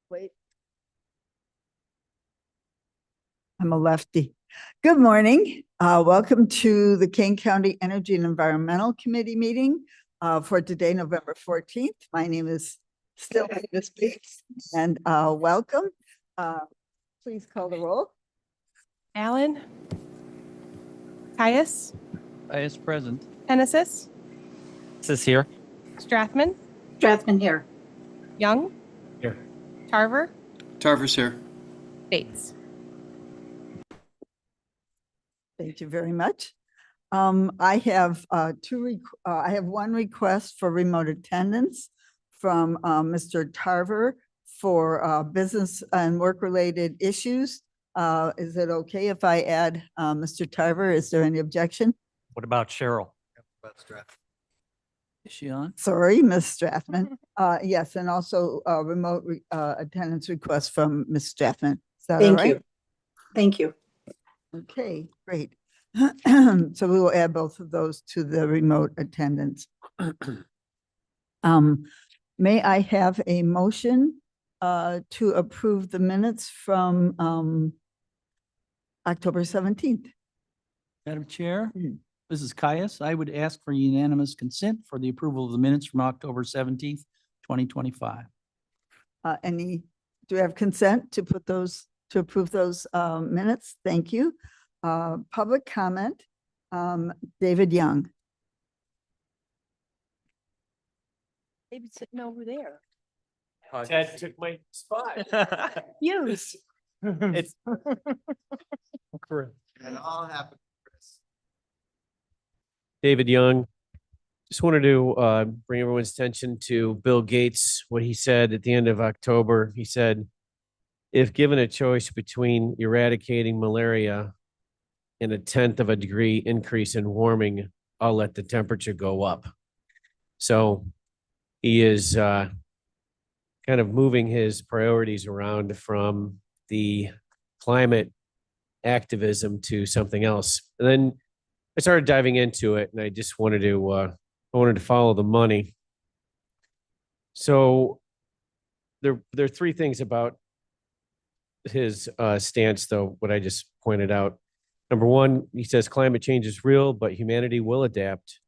Wait. I'm a lefty. Good morning. Welcome to the Kane County Energy and Environmental Committee meeting for today, November 14th. My name is still Davis Bates, and welcome. Please call the roll. Allen. Caius. Caius present. Hennessis. This is here. Strathman. Strathman here. Young. Here. Tarver. Tarver's here. Bates. Thank you very much. I have I have one request for remote attendance from Mr. Tarver for business and work-related issues. Is it okay if I add Mr. Tarver? Is there any objection? What about Cheryl? Is she on? Sorry, Ms. Strathman. Yes, and also remote attendance request from Ms. Strathman. Is that all Thank right? you. Thank you. Okay, great. So we will add both of those to the remote attendance. May I have a motion to approve the minutes from October 17th? Madam Chair, Mhm. this is Caius. I would ask for unanimous consent for the approval of the minutes from October 17th, 2025. Do we have consent to put those, to approve those minutes? Thank you. Public comment, David Young. David's sitting over there. Ted took my spot. Yes. It's And all happened, Chris. David Young. Just wanted to bring everyone's attention to Bill Gates, what he said at the end of October. He said, if given a choice between eradicating malaria and 1/10 of a degree increase in warming, I'll let the temperature go up. So he is kind of moving his priorities around from the climate activism to something else. And then I started diving into it, and I just wanted to follow the money. So there are three things about his stance, though, what I just pointed out. Number one, he says climate change is real, but humanity will adapt.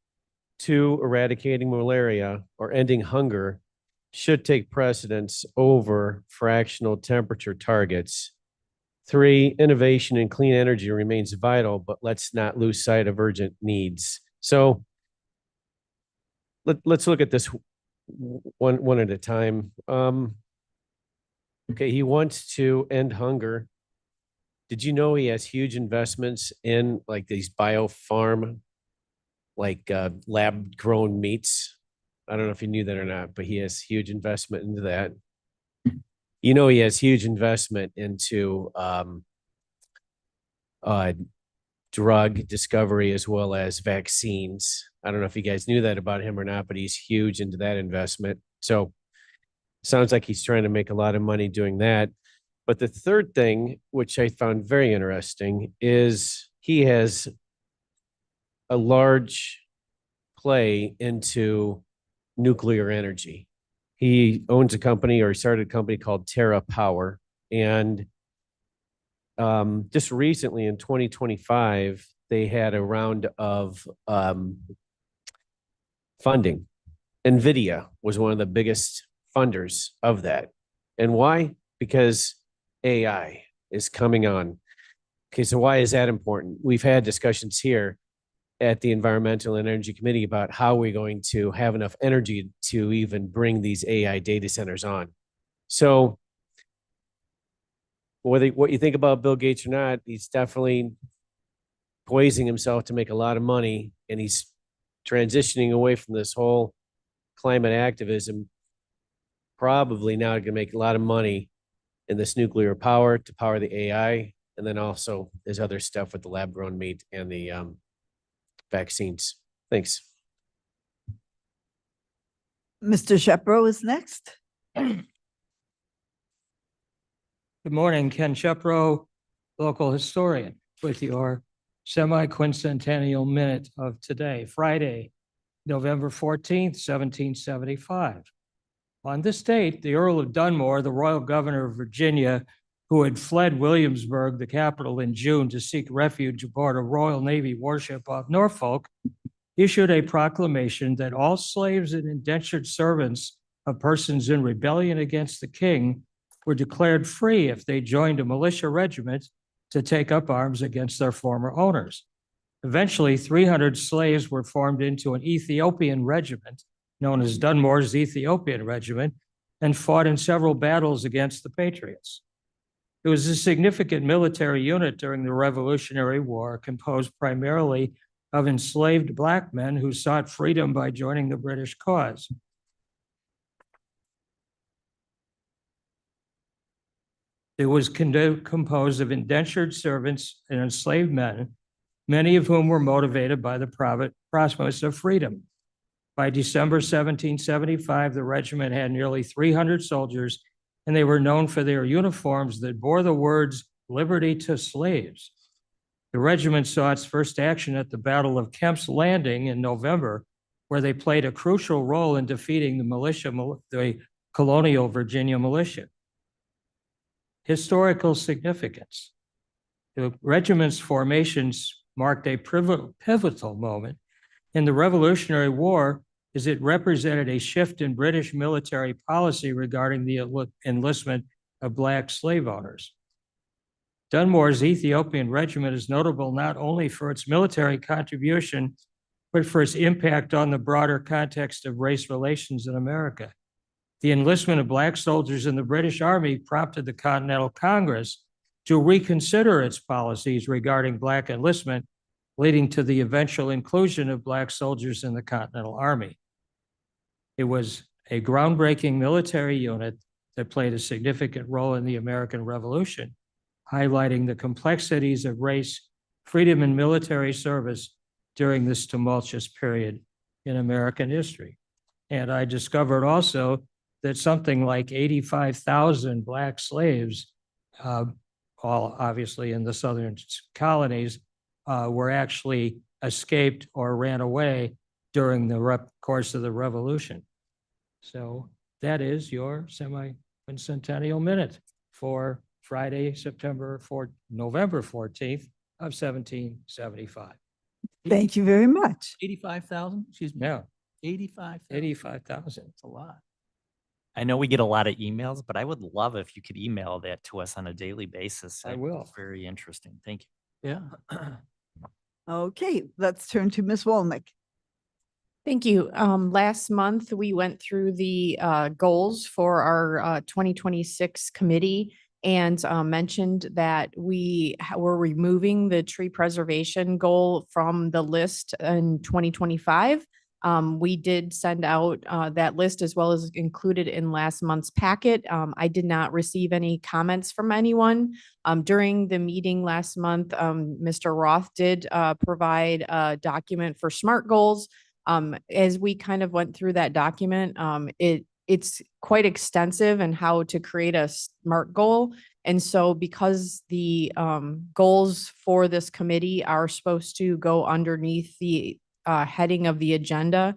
Two, eradicating malaria or ending hunger should take precedence over fractional temperature targets. Three, innovation in clean energy remains vital, but let's not lose sight of urgent needs. So let's look at this one at a time. Okay, he wants to end hunger. Did you know he has huge investments in like these biofarm, like lab grown meats? I don't know if you knew that or not, but he has huge investment into that. You know, he has huge investment into drug discovery as well as vaccines. I don't know if you guys knew that about him or not, but he's huge into that investment. So sounds like he's trying to make a lot of money doing that. But the third thing, which I found very interesting, is he has a large play into nuclear energy. He owns a company, or he started a company called Terra Power. And just recently in 2025, they had a round of funding. NVIDIA was one of the biggest funders of that. And why? Because AI is coming on. Okay, so why is that important? We've had discussions here at the Environmental and Energy Committee about how we're going to have enough energy to even bring these AI data centers on. So whether what you think about Bill Gates or not, he's definitely poising himself to make a lot of money, and he's transitioning away from this whole climate activism, probably now going to make a lot of money in this nuclear power to power the AI. And then also there's other stuff with the lab grown meat and the vaccines. Thanks. Mr. Shepro is next. Good morning, Ken Shepro, local historian, with your semi-quincentennial minute of today, Friday, November 14th, 1775. On this date, the Earl of Dunmore, the royal governor of Virginia, who had fled Williamsburg, the capital, in June to seek refuge aboard a Royal Navy warship off Norfolk, issued a proclamation that all slaves and indentured servants of persons in rebellion against the king were declared free if they joined a militia regiment to take up arms against their former owners. Eventually, 300 slaves were formed into an Ethiopian regiment known as Dunmore's Ethiopian Regiment and fought in several battles against the Patriots. It was a significant military unit during the Revolutionary War, composed primarily of enslaved Black men who sought freedom by joining the British cause. It was composed of indentured servants and enslaved men, many of whom were motivated by the promise of freedom. By December 1775, the regiment had nearly 300 soldiers, and they were known for their uniforms that bore the words "Liberty to Slaves." The regiment saw its first action at the Battle of Kemp's Landing in November, where they played a crucial role in defeating the colonial Virginia militia. Historical significance. The regiment's formations marked a pivotal moment in the Revolutionary War, as it represented a shift in British military policy regarding the enlistment of Black slave owners. Dunmore's Ethiopian Regiment is notable not only for its military contribution, but for its impact on the broader context of race relations in America. The enlistment of Black soldiers in the British Army prompted the Continental Congress to reconsider its policies regarding Black enlistment, leading to the eventual inclusion of Black soldiers in the Continental Army. It was a groundbreaking military unit that played a significant role in the American Revolution, highlighting the complexities of race, freedom, and military service during this tumultuous period in American history. And I discovered also that something like 85,000 Black slaves, all obviously in the southern colonies, were actually escaped or ran away during the course of the Revolution. So that is your semi-quincentennial minute for Friday, November 14th of 1775. Thank you very much. 85,000, excuse me. Yeah, 85,000. 85,000. That's a lot. I know we get a lot of emails, but I would love if you could email that to us on a daily basis. I That'd will. be Very interesting. Thank you. Yeah. Okay, let's turn to Ms. Wolnick. Thank you. Last month, we went through the goals for our 2026 committee and mentioned that we were removing the tree preservation goal from the list in 2025. We did send out that list as well as included in last month's packet. I did not receive any comments from anyone. During the meeting last month, Mr. Roth did provide a document for SMART goals. As we kind of went through that document, it's quite extensive in how to create a SMART goal. And so because the goals for this committee are supposed to go underneath the heading of the agenda,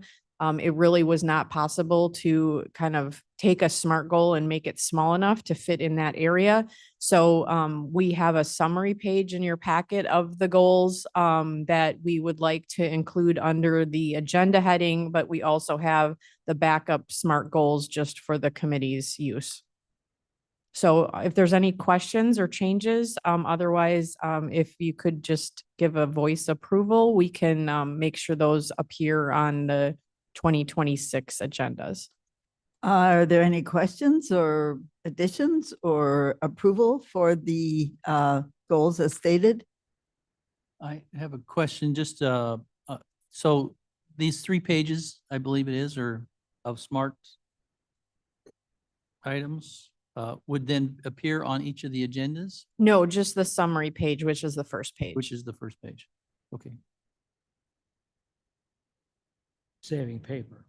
it really was not possible to kind of take a SMART goal and make it small enough to fit in that area. So we have a summary page in your packet of the goals that we would like to include under the agenda heading, but we also have the backup SMART goals just for the committee's use. So if there's any questions or changes, otherwise, if you could just give a voice approval, we can make sure those appear on the 2026 agendas. Are there any questions or additions or approval for the goals as stated? I have a question, just, so these 3 pages, I believe it is, are of SMART items, would then appear on each of the agendas, No, just the summary page, which is the first page. which is the first page. Okay. Saving paper.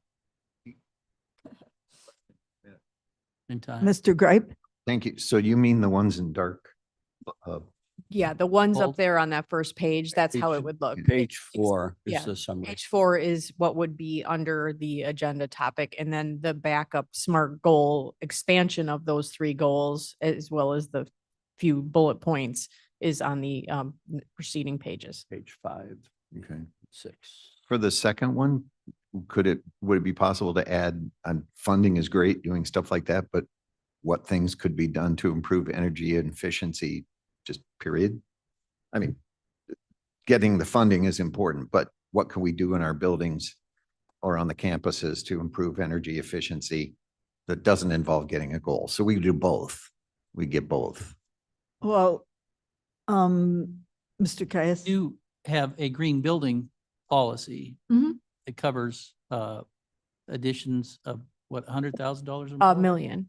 In time. Mr. Gripe? Thank you. So you mean the ones in dark Yeah, the ones Bold. up there on that first page, that's how it Page- would look. Page Ex- 4 yeah, is the summary. Page 4 is what would be under the agenda topic, and then the backup SMART goal expansion of those 3 goals, as well as the few bullet points, is on the preceding pages. Page 5, Okay. 6. For the second one, would it be possible to add, funding is great, doing stuff like that, but what things could be done to improve energy and efficiency, just period? I mean, getting the funding is important, but what can we do in our buildings or on the campuses to improve energy efficiency that doesn't involve getting a goal? So we do both. We get both. Well, Mr. Caius, You have a green building policy. Mhm. It covers additions of what, $100,000 or A more million.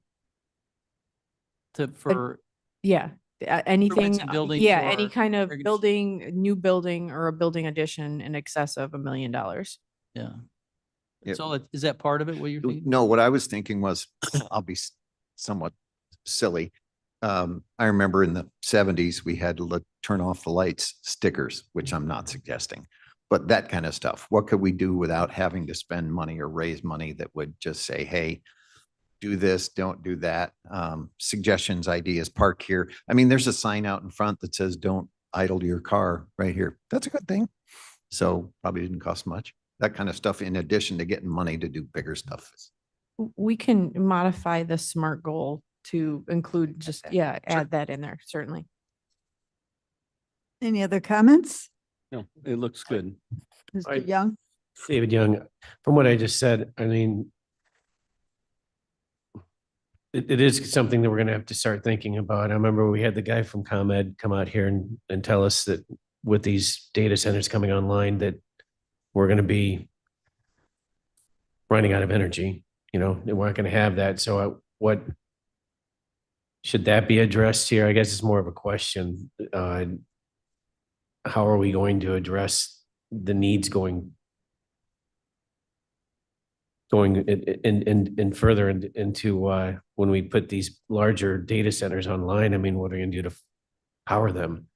for Yeah, anything, and buildings yeah, any or kind of air conditioning. building, new building or a building addition in excess of $1 million. yeah. Yeah. So is that part of it? What you're thinking? No, what I was thinking was, I'll be somewhat silly. I remember in the 70s, we had to turn off the lights stickers, which I'm not suggesting, but that kind of stuff. What could we do without having to spend money or raise money that would just say, hey, do this, don't do that. Suggestions, ideas, park here. I mean, there's a sign out in front that says, don't idle your car right here. That's a good thing. So probably didn't cost much. That kind of stuff, in addition to getting money to do bigger stuff. We can modify the SMART goal to include just, that. yeah, Sure. add that in there, certainly. any other comments? No, it looks good. Mr. Young? David Young, from what I just said, I mean, it is something that we're gonna have to start thinking about. I remember we had the guy from ComEd come out here and tell us that with these data centers coming online, that we're gonna be running out of energy, you know, and we're not gonna have that. So what should that be addressed here? I guess it's more of a question. How are we going to address the needs going and further into when we put these larger data centers online? I mean, what are we gonna do to power them?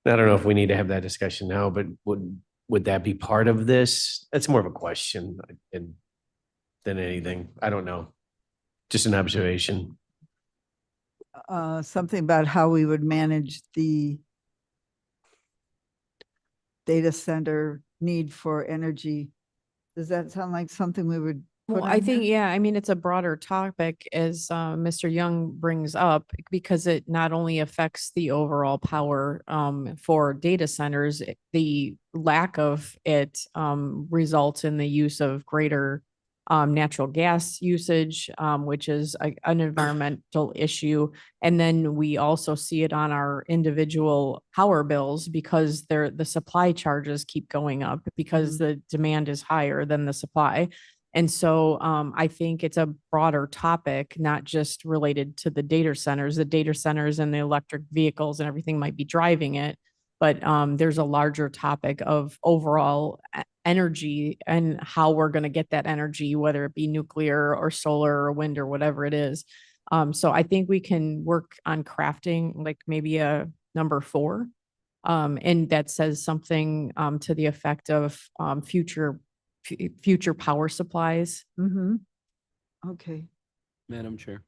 I don't know if we need to have that discussion now, but would that be part of this? That's more of a question than anything. I don't know. Just an observation. Something about how we would manage the data center need for energy. Does that sound like something we would? put Well, on I think, there? yeah, I mean, it's a broader topic as Mr. Young brings up, because it not only affects the overall power for data centers, the lack of it results in the use of greater natural gas usage, which is an environmental issue. And then we also see it on our individual power bills because the supply charges keep going up because the demand is higher than the supply. And so I think it's a broader topic, not just related to the data centers. The data centers and the electric vehicles and everything might be driving it, but there's a larger topic of overall energy and how we're going to get that energy, whether it be nuclear or solar or wind or whatever it is. So I think we can work on crafting like maybe a number 4. And that says something to the effect of future power supplies. Mhm. Okay, Madam Chair.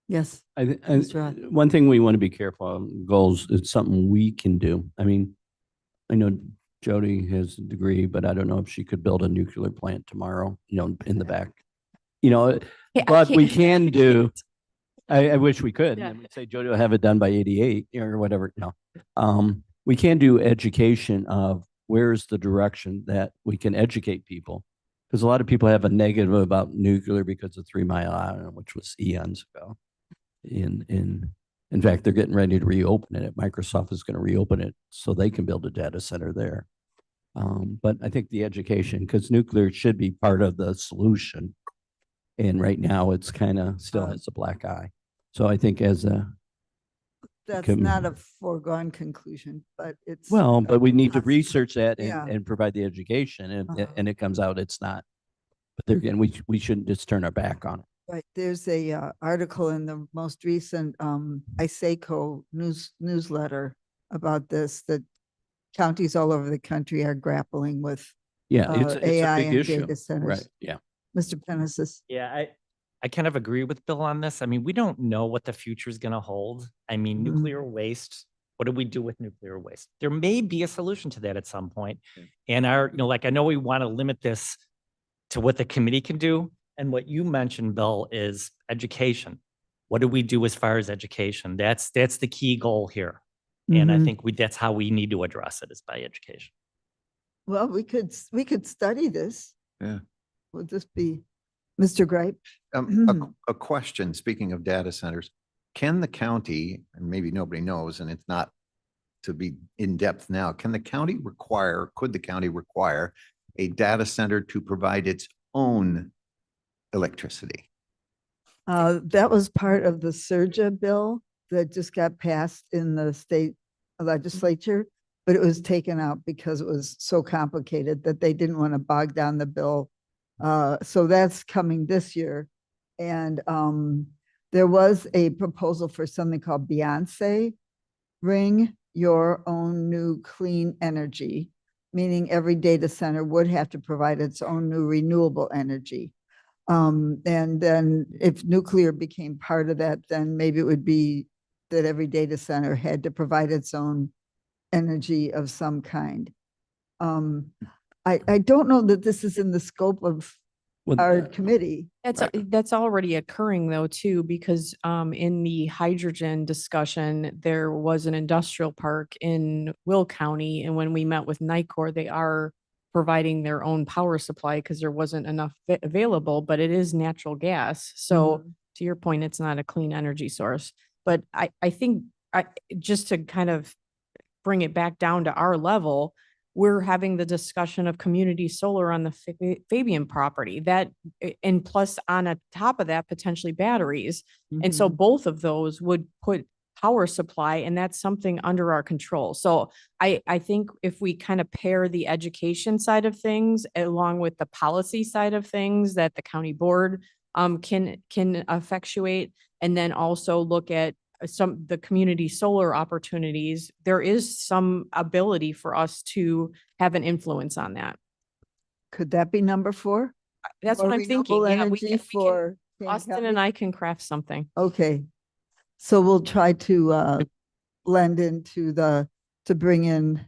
yes. I Mr. Roth. one thing we want to be careful of, goals, it's something we can do. I mean, I know Jody has a degree, but I don't know if she could build a nuclear plant tomorrow, you know, in the back. You know, Yeah, I but we can't- can do, I wish we could. Yeah. And we'd say Jody will have it done by 88 or whatever, no. We can do education of where's the direction that we can educate people. Because a lot of people have a negative about nuclear because of 3 Mile Island, which was eons ago. In fact, they're getting ready to reopen it. Microsoft is going to reopen it so they can build a data center there. But I think the education, because nuclear should be part of the solution. And right now it's kind of still has a black eye. So I think as a, That's Can- not a foregone conclusion, but it's. well, but we need to Us. research that Yeah. and provide the education Uh-huh. and it comes out it's not. But there again, we shouldn't just turn our back on it. Right, there's a article in the most recent ISACO newsletter about this, that counties all over the country are grappling with Yeah, it's a AI big and issue. data centers. Right, yeah. Mr. Panasas. Yeah, I kind of agree with Bill on this. I mean, we don't know what the future is going to hold. I mean, Mhm. nuclear waste, what do we do with nuclear waste? There may be a solution to that at some point. And like, I know we want to limit this to what the committee can do. And what you mentioned, Bill, is education. What do we do as far as education? That's the key goal here. And I Mhm. think that's how we need to address it, is by education. Well, we could study this. Yeah. Would this be, Mr. Gripe? A question, speaking of data centers, can the county, and maybe nobody knows, and it's not to be in depth now, could the county require a data center to provide its own electricity? That was part of the Surja bill that just got passed in the state legislature, but it was taken out because it was so complicated that they didn't want to bog down the bill. So that's coming this year. And there was a proposal for something called Beyonce, Bring Your Own New Clean Energy, meaning every data center would have to provide its own new renewable energy. And then if nuclear became part of that, then maybe it would be that every data center had to provide its own energy of some kind. I don't know that this is in the scope of Well, our committee. That's already occurring though, too, because in the hydrogen discussion, there was an industrial park in Will County. And when we met with NICOR, they are providing their own power supply because there wasn't enough available, but it is natural gas. So to your point, it's not a clean energy source. But I think just to kind of bring it back down to our level, we're having the discussion of community solar on the Fabian property that, and plus on a top of that, potentially batteries. And so both of those would put power supply, and that's something under our control. So I think if we kind of pair the education side of things along with the policy side of things that the county board can effectuate, and then also look at the community solar opportunities, there is some ability for us to have an influence on that. Could that be number 4? That's what More I'm thinking. renewable Yeah, energy for Kane Austin County? and I can craft something. Okay. So we'll try to blend into to bring in,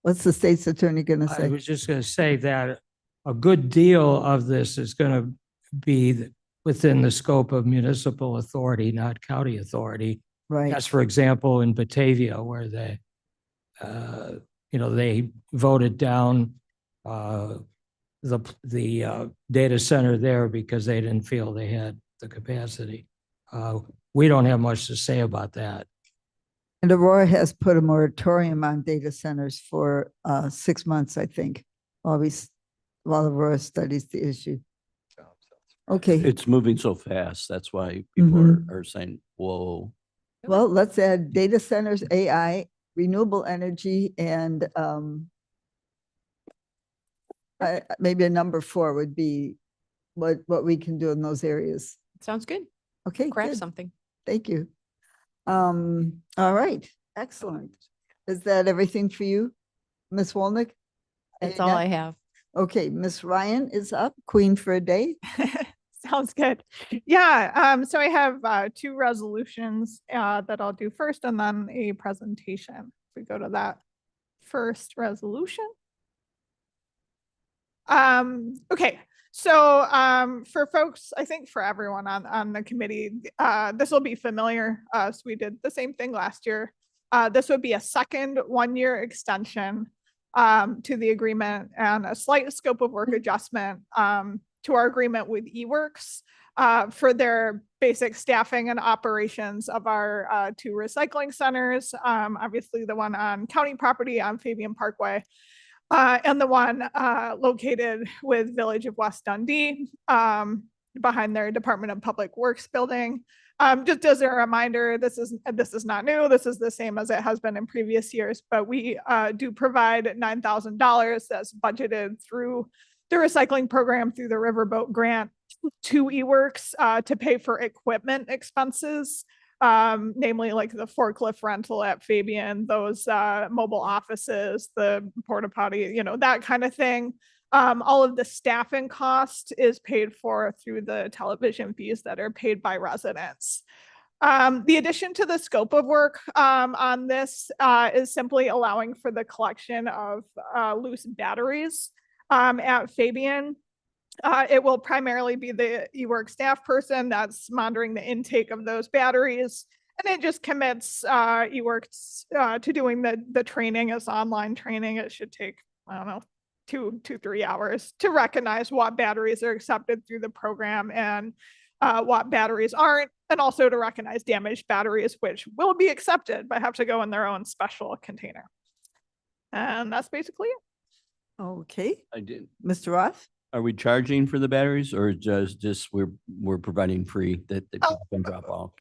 what's the state's attorney going to I say? was just going to say that a good deal of this is going to be within the scope of municipal authority, not county authority. Right. As for example, in Batavia, where they, they voted down the data center there because they didn't feel they had the capacity. We don't have much to say about that. And Aurora has put a moratorium on data centers for 6 months, I think, while Aurora studies the issue. Okay, It's moving so fast. That's why people are saying, whoa. well, let's add data centers, AI, renewable energy, and maybe a number 4 would be what we can do in those areas. Sounds good. Okay, Craft good. something. Thank you. All right, excellent. Is that everything for you, Ms. Wolnick? That's all I have. Okay, Ms. Ryan is up, queen for a day. Sounds good. Yeah, so I have 2 resolutions that I'll do first and then a presentation. If we go to that first resolution. Okay, so for folks, I think for everyone on the committee, this will be familiar. So we did the same thing last year. This would be a second 1-year extension to the agreement and a slight scope of work adjustment to our agreement with eWorks for their basic staffing and operations of our 2 recycling centers. Obviously the one on county property on Fabian Parkway and the one located with Village of West Dundee behind their Department of Public Works building. Just as a reminder, this is not new. This is the same as it has been in previous years, but we do provide $9,000 that's budgeted through the recycling program through the Riverboat Grant to eWorks to pay for equipment expenses namely like the forklift rental at Fabian, those mobile offices, the porta potty, you know, that kind of thing. All of the staffing cost is paid for through the television fees that are paid by residents. The addition to the scope of work on this is simply allowing for the collection of loose batteries at Fabian. It will primarily be the eWork staff person that's monitoring the intake of those batteries. And it just commits eWorks to doing the training as online training. It should take, I don't know, 3 hours to recognize what batteries are accepted through the program and what batteries aren't, and also to recognize damaged batteries, which will be accepted, but have to go in their own special container. And that's basically it. Okay, I did. Mr. Roth? Are we charging for the batteries or just we're providing free that they can drop off?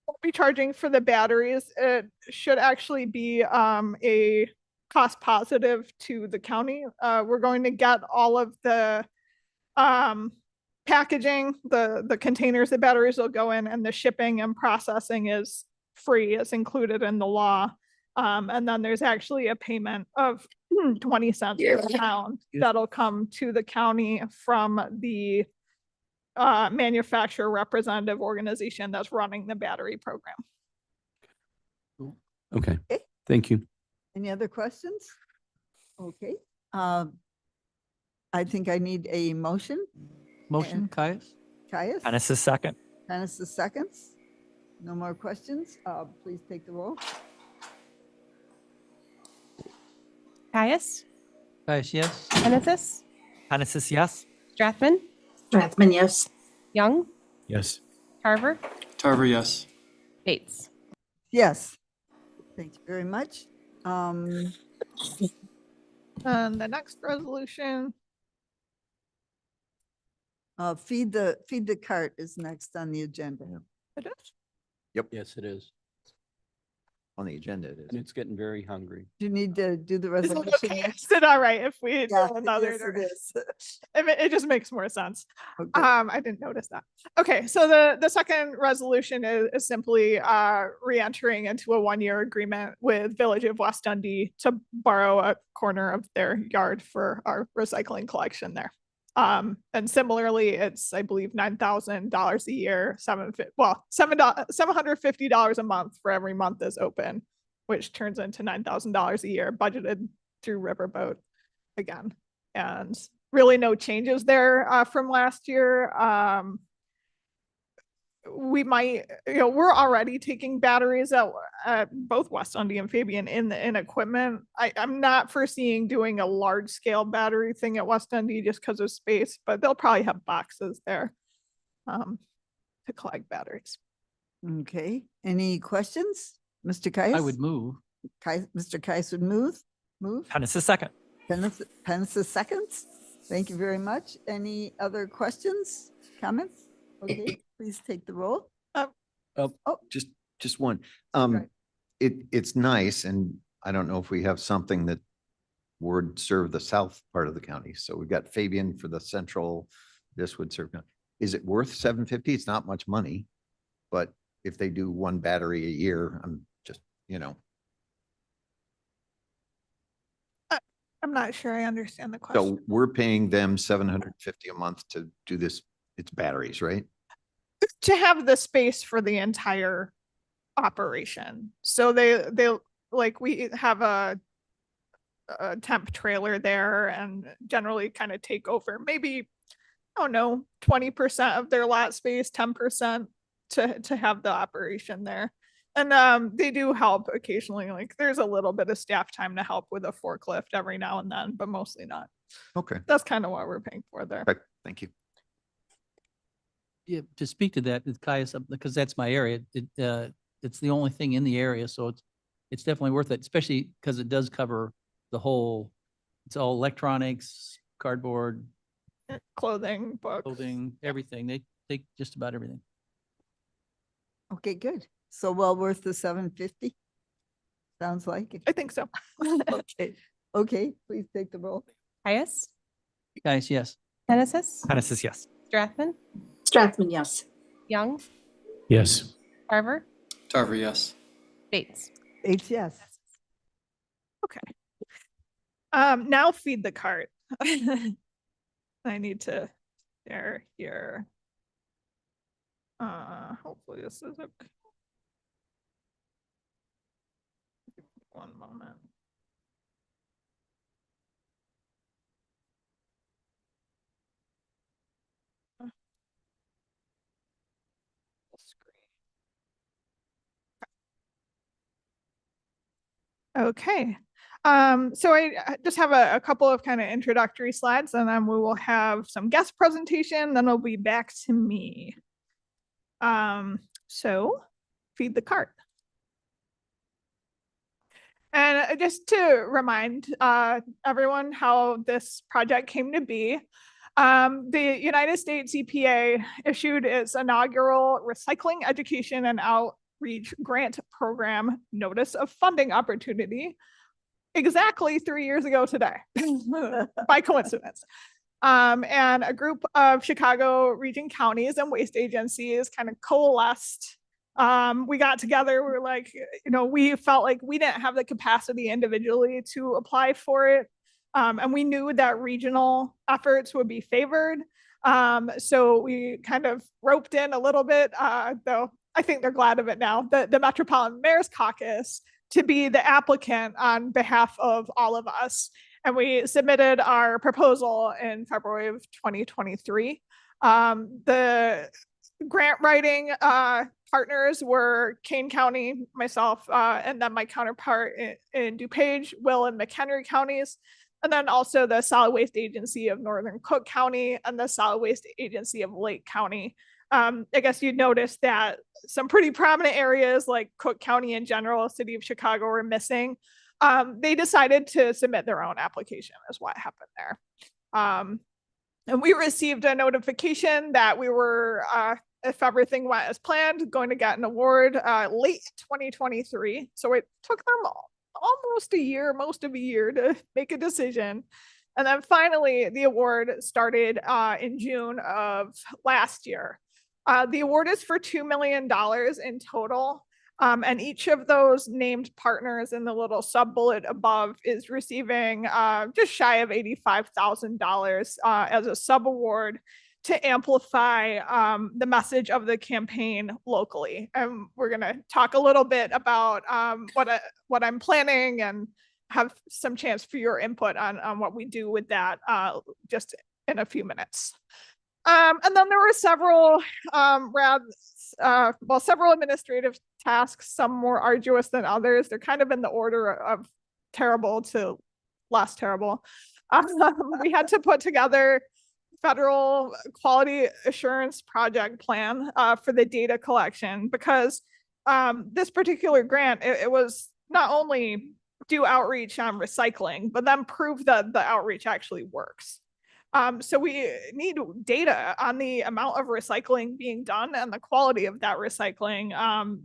Won't be charging for the batteries. It should actually be a cost positive to the county. We're going to get all of the packaging, the containers the batteries will go in, and the shipping and processing is free. It's included in the law. And then there's actually a payment of 20 cents per pound that'll come to the county from the manufacturer representative organization that's running the battery program. Okay, Okay. thank you. Any other questions? Okay. I think I need a motion. Motion, Caius? Caius? Dennis is second. Dennis is seconds. No more questions. Please take the roll. Caius, Caius, yes. Genesis, Dennis is yes. Strathman, Strathman, yes. Young, Yes. Tarver, Tarver, yes. Bates. Yes. Thank you very much. And the next resolution, Feed the cart is next on the agenda. it is. Yes, it is. On the agenda it And is. it's getting very hungry. Do you need to do the Is it resolution? okay? next? Is it all right if we do Yeah, another? yes, it is. It just makes more sense. Okay. I didn't notice that. Okay, so the second resolution is simply re-entering into a 1-year agreement with Village of West Dundee to borrow a corner of their yard for our recycling collection there. And similarly, it's, I believe, $9,000 a year, $750 a month for every month is open, which turns into $9,000 a year budgeted through Riverboat again. And really no changes there from last year. We might, we're already taking batteries at both West Dundee and Fabian in equipment. I'm not foreseeing doing a large scale battery thing at West Dundee just because of space, but they'll probably have boxes there to collect batteries. Okay, any questions? Mr. Caius? I would move. Mr. Caius would move. Dennis is second. Dennis is seconds. Thank you very much. Any other questions, comments? Okay, please take the roll. Just one. Right. It's nice, and I don't know if we have something that would serve the south part of the county. So we've got Fabian for the central, this would serve. Is it worth $750? It's not much money, but if they do one battery a year, I'm just, I'm not sure I understand the question. So we're paying them $750 a month to do this. It's batteries, right? To have the space for the entire operation. So they like, we have a temp trailer there and generally kind of take over maybe, I don't know, 20% of their lot space, 10% to have the operation there. And they do help occasionally, like there's a little bit of staff time to help with a forklift every now and then, but mostly not. Okay, That's kind of what we're paying for there. right. Thank you. Yeah, to speak to that, with Caius, because that's my area. It's the only thing in the area, so it's definitely worth it, especially because it does cover the whole, it's all electronics, cardboard, Clothing, books. clothing, everything. They take just about everything. Okay, good. So well worth the $750? Sounds like it. I think so. Okay, please take the roll. Caius, Caius, yes. Genesis, Dennis is yes. Strathman, Strathman, yes. Young, Yes. Tarver, Tarver, yes. Bates. Bates, yes. Okay. Now feed the cart. I need to share here. Hopefully this is okay. One moment. Okay. So I just have a couple of kind of introductory slides, and then we will have some guest presentation, then it'll be back to me. So feed the cart. And just to remind everyone how this project came to be, the United States EPA issued its inaugural Recycling Education and Outreach Grant Program Notice of Funding Opportunity exactly 3 years ago today, by coincidence. And a group of Chicago region counties and waste agencies kind of coalesced. We got together, we were like, we felt like we didn't have the capacity individually to apply for it. And we knew that regional efforts would be favored. So we kind of roped in a little bit, though I think they're glad of it now, the Metropolitan Mayor's Caucus to be the applicant on behalf of all of us. And we submitted our proposal in February of 2023. The grant writing partners were Kane County, myself, and then my counterpart in DuPage, Will and McHenry counties, and then also the Solid Waste Agency of Northern Cook County and the Solid Waste Agency of Lake County. I guess you'd notice that some pretty prominent areas like Cook County in general, City of Chicago were missing. They decided to submit their own application is what happened there. And we received a notification that we were, if everything went as planned, going to get an award late 2023. So it took them almost a year, most of a year to make a decision. And then finally, the award started in June of last year. The award is for $2 million in total. And each of those named partners in the little sub bullet above is receiving just shy of $85,000 as a sub award to amplify the message of the campaign locally. And we're going to talk a little bit about what I'm planning and have some chance for your input on what we do with that just in a few minutes. And then there were several several administrative tasks, some more arduous than others. They're kind of in the order of terrible to less terrible. We had to put together federal quality assurance project plan for the data collection because this particular grant, it was not only do outreach on recycling, but then prove that the outreach actually works. So we need data on the amount of recycling being done and the quality of that recycling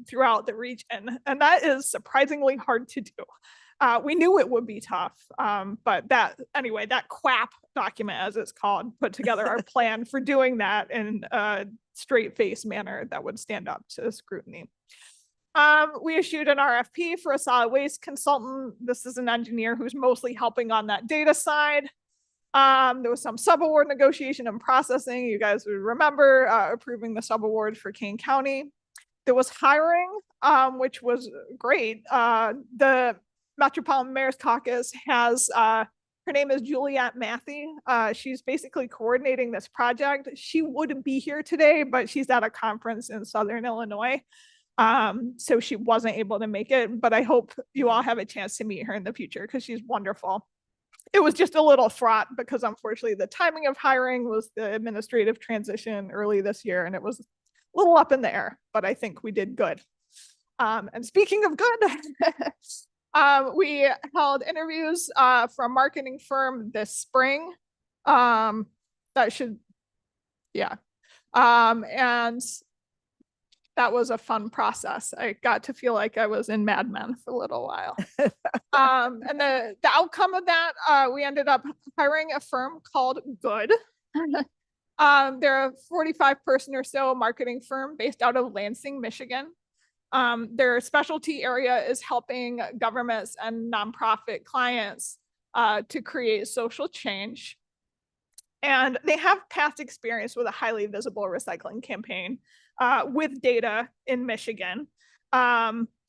throughout the region. And that is surprisingly hard to do. We knew it would be tough, but that QAP document, as it's called, put together our plan for doing that in a straight face manner that would stand up to scrutiny. We issued an RFP for a solid waste consultant. This is an engineer who's mostly helping on that data side. There was some subaward negotiation and processing. You guys would remember approving the subaward for Kane County. There was hiring, which was great. The Metropolitan Mayor's Caucus has, her name is Juliette Matthey. She's basically coordinating this project. She would be here today, but she's at a conference in Southern Illinois. So she wasn't able to make it, but I hope you all have a chance to meet her in the future because she's wonderful. It was just a little fraught because unfortunately the timing of hiring was the administrative transition early this year and it was a little up in the air, but I think we did good. And speaking of good, we held interviews for a marketing firm this spring. And that was a fun process. I got to feel like I was in Mad Men for a little while. And the outcome of that, we ended up hiring a firm called Good. They're a 45-person or so marketing firm based out of Lansing, Michigan. Their specialty area is helping governments and nonprofit clients to create social change. And they have past experience with a highly visible recycling campaign with data in Michigan.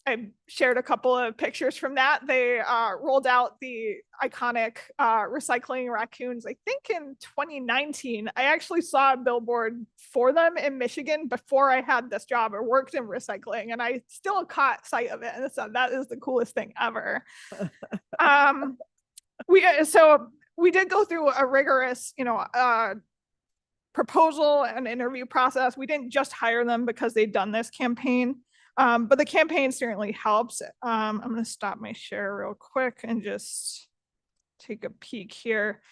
I shared a couple of pictures from that. They rolled out the iconic recycling raccoons, I think in 2019. I actually saw a billboard for them in Michigan before I had this job or worked in recycling, and I still caught sight of it and said, that is the coolest thing ever. So we did go through a rigorous, proposal and interview process. We didn't just hire them because they'd done this campaign. But the campaign certainly helps. I'm going to stop my share real quick and just take a peek here.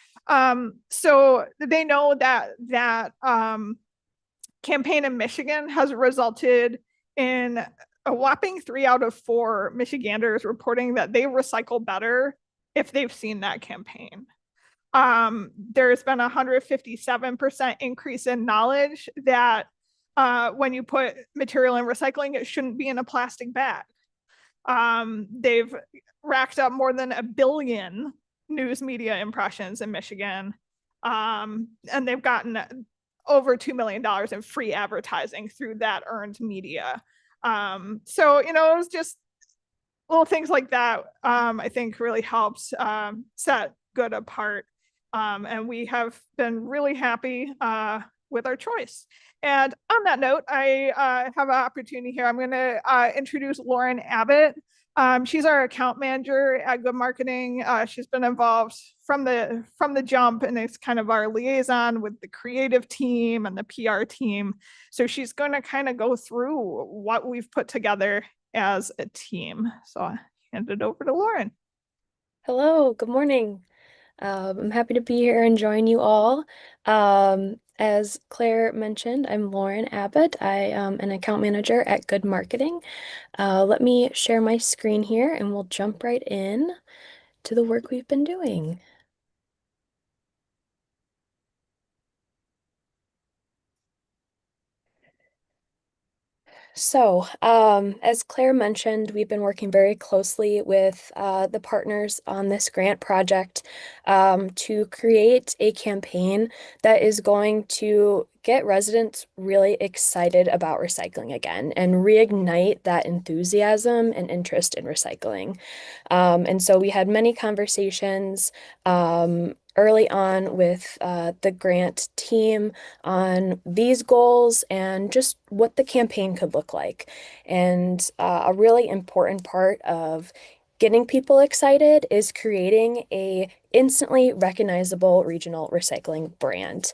So they know that campaign in Michigan has resulted in a whopping 3 out of 4 Michiganders reporting that they recycle better if they've seen that campaign. There's been a 157% increase in knowledge that when you put material in recycling, it shouldn't be in a plastic bag. They've racked up more than 1 billion news media impressions in Michigan. And they've gotten over $2 million in free advertising through that earned media. So, it was just little things like that, I think really helps set Good apart. And we have been really happy with our choice. And on that note, I have an opportunity here. I'm going to introduce Lauren Abbott. She's our account manager at Good Marketing. She's been involved from the jump, and it's kind of our liaison with the creative team and the PR team. So she's going to kind of go through what we've put together as a team. So I hand it over to Lauren. Hello, good morning. I'm happy to be here and join you all. As Claire mentioned, I'm Lauren Abbott. I am an account manager at Good Marketing. Let me share my screen here and we'll jump right in to the work we've been doing. So, as Claire mentioned, we've been working very closely with the partners on this grant project to create a campaign that is going to get residents really excited about recycling again and reignite that enthusiasm and interest in recycling. And so we had many conversations early on with the grant team on these goals and just what the campaign could look like. And a really important part of getting people excited is creating a instantly recognizable regional recycling brand.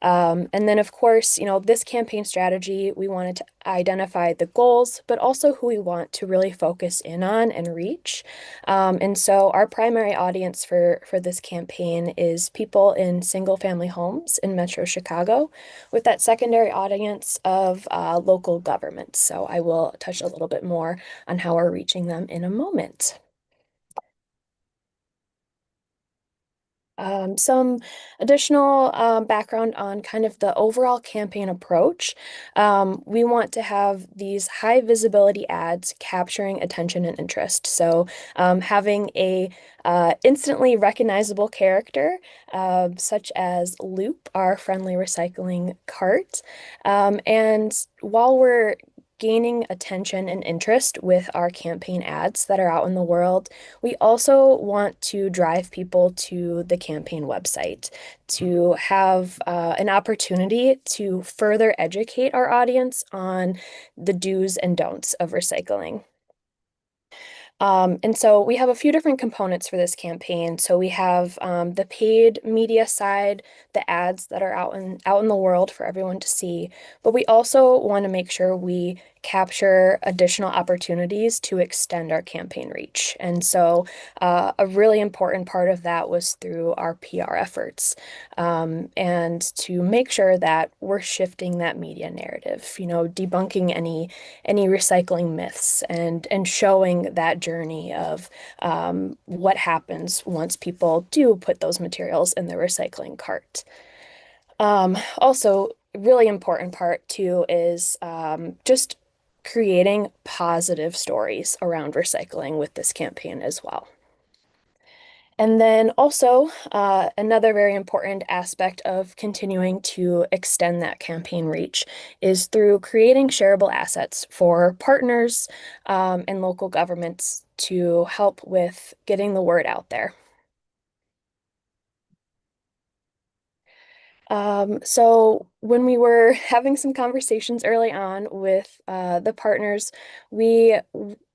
And then of course, this campaign strategy, we wanted to identify the goals, but also who we want to really focus in on and reach. And so our primary audience for this campaign is people in single family homes in Metro Chicago, with that secondary audience of local governments. So I will touch a little bit more on how we're reaching them in a moment. Some additional background on kind of the overall campaign approach. We want to have these high visibility ads capturing attention and interest. So having a instantly recognizable character, such as Loop, our friendly recycling cart. And while we're gaining attention and interest with our campaign ads that are out in the world, we also want to drive people to the campaign website to have an opportunity to further educate our audience on the do's and don'ts of recycling. And so we have a few different components for this campaign. So we have the paid media side, the ads that are out in the world for everyone to see. But we also want to make sure we capture additional opportunities to extend our campaign reach. And so a really important part of that was through our PR efforts, and to make sure that we're shifting that media narrative, debunking any recycling myths and showing that journey of what happens once people do put those materials in the recycling cart. Also, really important part too is just creating positive stories around recycling with this campaign as well. And then also, another very important aspect of continuing to extend that campaign reach is through creating shareable assets for partners and local governments to help with getting the word out there. So when we were having some conversations early on with the partners, we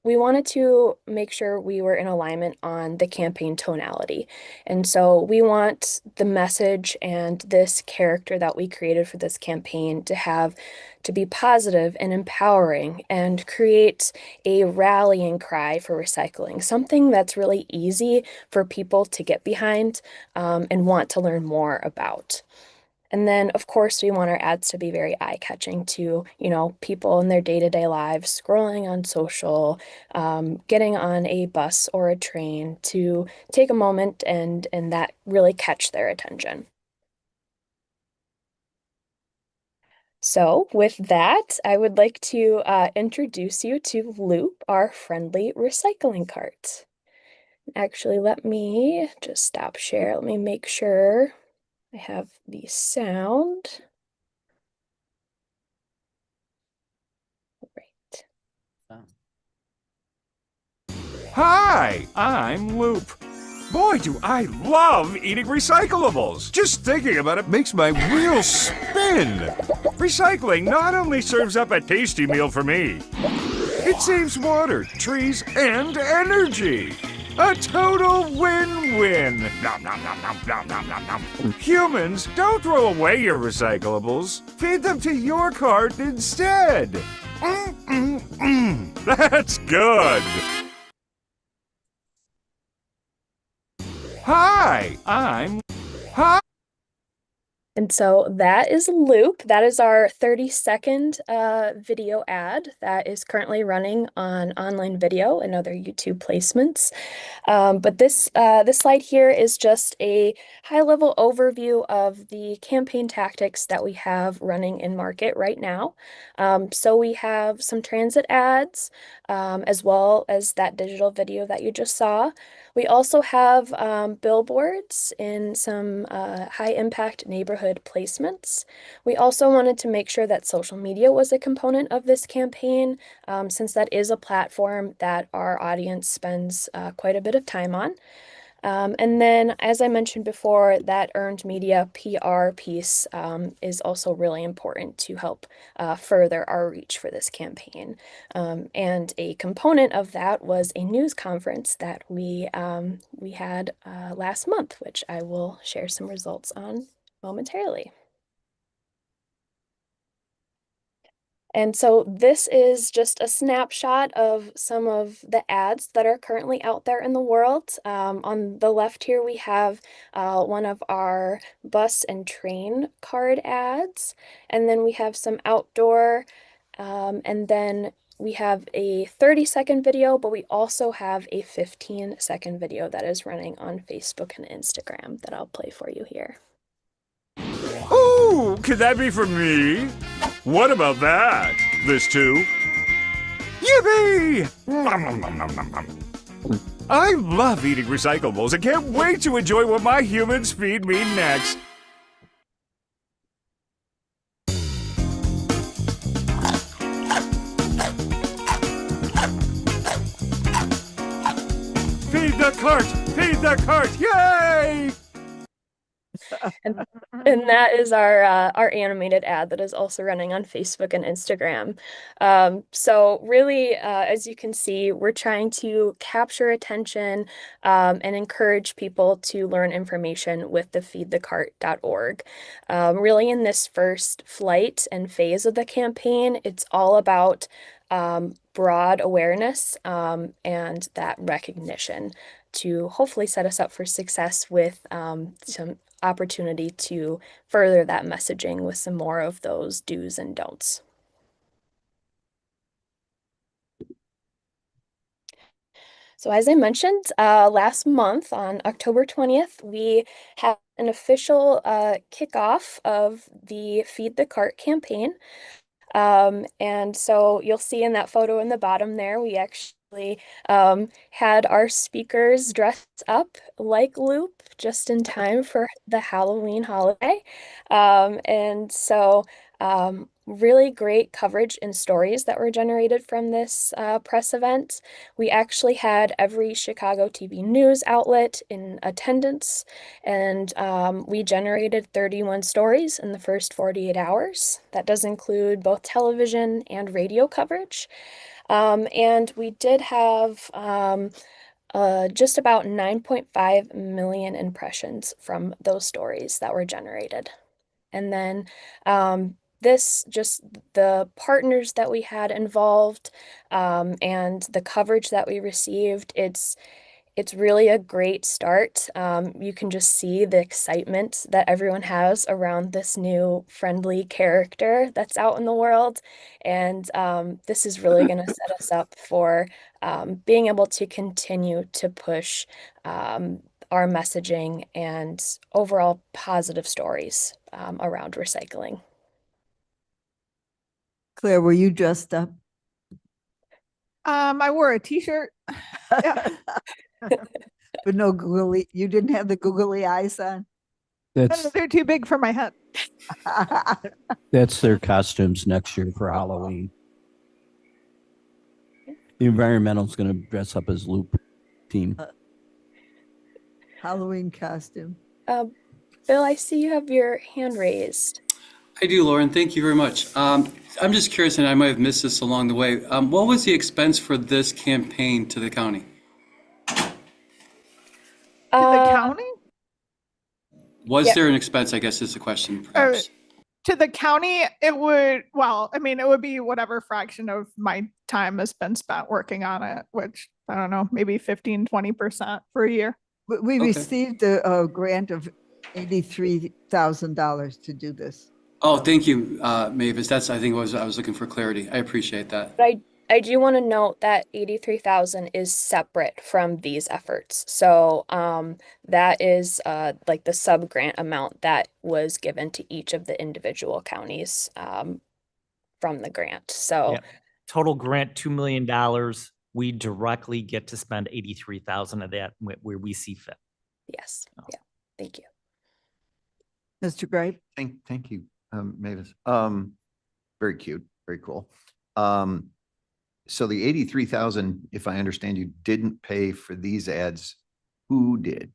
wanted to make sure we were in alignment on the campaign tonality. And so we want the message and this character that we created for this campaign to be positive and empowering and create a rallying cry for recycling, something that's really easy for people to get behind and want to learn more about. And then, of course, we want our ads to be very eye-catching to, people in their day-to-day lives, scrolling on social, getting on a bus or a train to take a moment and that really catch their attention. So with that, I would like to introduce you to Loop, our friendly recycling cart. Actually, let me just stop share. Let me make sure I have the sound. Right. Hi, I'm Loop. Boy, do I love eating recyclables. Just thinking about it makes my wheels spin. Recycling not only serves up a tasty meal for me, it saves water, trees, and energy. A total win-win. Nom, nom, nom, nom, nom, nom, nom, nom. Humans, don't throw away your recyclables. Feed them to your cart instead. That's good. Hi, Hi. And so that is Loop. That is our 30-second video ad that is currently running on online video and other YouTube placements. But this slide here is just a high-level overview of the campaign tactics that we have running in market right now. So we have some transit ads, as well as that digital video that you just saw. We also have billboards in some high-impact neighborhood placements. We also wanted to make sure that social media was a component of this campaign, since that is a platform that our audience spends quite a bit of time on. And then, as I mentioned before, that earned media PR piece is also really important to help further our reach for this campaign. And a component of that was a news conference that we had last month, which I will share some results on momentarily. And so this is just a snapshot of some of the ads that are currently out there in the world. On the left here, we have one of our bus and train card ads. And then we have some outdoor, and then we have a 30-second video, but we also have a 15-second video that is running on Facebook and Instagram that I'll play for you here. Ooh, could that be for me? What about that? This too? Yippee! Nom, nom, nom, nom, nom, nom. I love eating recyclables and can't wait to enjoy what my humans feed me next. Feed the cart! Feed the cart! Yay! And that is our animated ad that is also running on Facebook and Instagram. So really, as you can see, we're trying to capture attention and encourage people to learn information with the feedthecart.org. Really, in this first flight and phase of the campaign, it's all about broad awareness and that recognition to hopefully set us up for success with some opportunity to further that messaging with some more of those do's and don'ts. So as I mentioned, last month on October 20th, we had an official kickoff of the Feed the Cart campaign. And so you'll see in that photo in the bottom there, we actually had our speakers dressed up like Loop just in time for the Halloween holiday. And so really great coverage and stories that were generated from this press event. We actually had every Chicago TV news outlet in attendance, and we generated 31 stories in the first 48 hours. That does include both television and radio coverage. And we did have just about 9.5 million impressions from those stories that were generated. And then just the partners that we had involved and the coverage that we received, it's really a great start. You can just see the excitement that everyone has around this new friendly character that's out in the world. And this is really going to set us up for being able to continue to push our messaging and overall positive stories around recycling. Claire, were you dressed up? I wore a t-shirt. Yeah. But no googly, you didn't have the googly eyes on? That's, They're too big for my head. that's their costumes next year for Halloween. The environmental's gonna dress up as Loop team. Halloween costume. Bill, I see you have your hand raised. I do, Lauren. Thank you very much. I'm just curious, and I might have missed this along the way. What was the expense for this campaign to the county? To the county? Was Yeah. there an expense, I guess is the question, perhaps? To the county, it would, well, I mean, it would be whatever fraction of my time has been spent working on it, which I don't know, maybe 15-20% for a year. We Okay. received a grant of $83,000 to do this. Oh, thank you, Mavis. That's, I think, I was looking for clarity. I appreciate that. But I do want to note that 83,000 is separate from these efforts. So that is like the sub-grant amount that was given to each of the individual counties from the grant. So Yeah. Total grant, $2 million. We directly get to spend 83,000 of that where we see fit. yes, yeah, thank you. Mr. Gripe? Thank you, Mavis. Very cute, very cool. So the 83,000, if I understand you, didn't pay for these ads. Who did?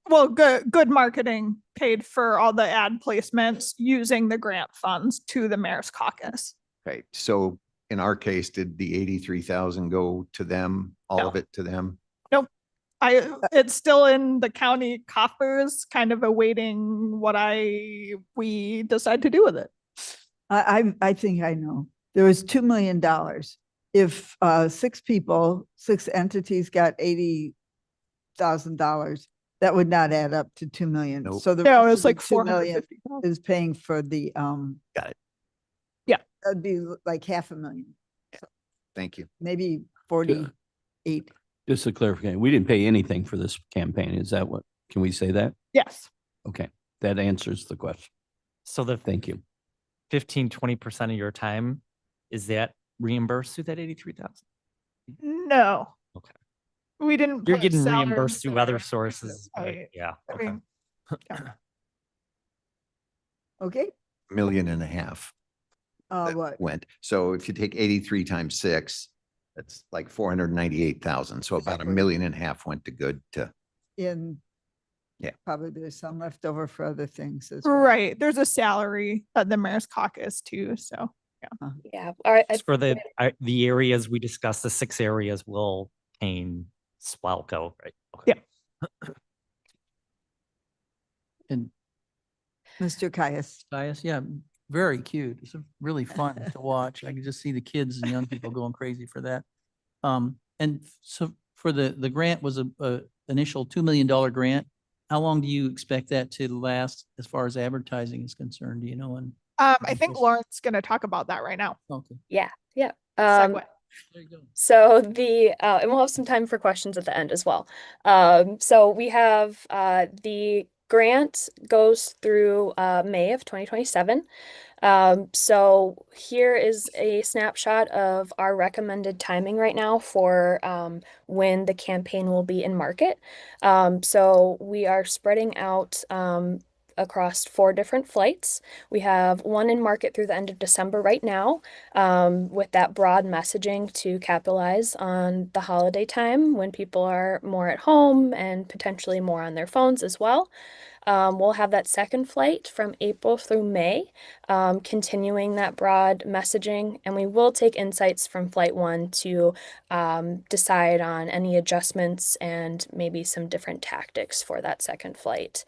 Well, good marketing paid for all the ad placements using the grant funds to the mayor's caucus. Okay, so in our case, did the 83,000 go to them, all No. of it to them? It's still in the county coffers, kind of awaiting what we decide to do with it. I think I know. There was $2 million. If six entities got $80,000, that would not add up to 2 million. Nope. So the No, rest it was of the like 2 million 450,000. is paying for the Got it. Yeah. That'd be like $500,000, Thank you. maybe 48. Just a clarification, we didn't pay anything for this campaign. Is that what, can we say that? Yes. Okay, that answers the question. So the Thank you. 15-20% of your time, is that reimbursed through that 83,000? No. Okay. We didn't. You're put getting salaries reimbursed through there. other sources. Right? Right. Yeah. I Okay. mean, Okay, $1.5 million that what? went. So if you take 83 times 6, that's like 498,000. So about $1.5 million went to good to, In. Yeah. Probably there's some left over for other things as well. right. There's a salary at the mayor's caucus too. So Yeah, all right. It's for the areas we discussed, the 6 areas will Kane, Swalco, right? Okay. Yeah. And Mr. Caius. Caius, yeah, very cute. It's really fun to watch. I can just see the kids and young people going crazy for that. And so for the grant was a initial $2 million grant. How long do you expect that to last as far as advertising is concerned? Do you know? And I think Lauren's going to talk about that right now. okay, Yeah. Segue. there you go. So and we'll have some time for questions at the end as well. So we have the grant goes through May of 2027. So here is a snapshot of our recommended timing right now for when the campaign will be in market. So we are spreading out across 4 different flights. We have one in market through the end of December right now, with that broad messaging to capitalize on the holiday time when people are more at home and potentially more on their phones as well. We'll have that second flight from April through May, continuing that broad messaging, and we will take insights from flight 1 to decide on any adjustments and maybe some different tactics for that second flight.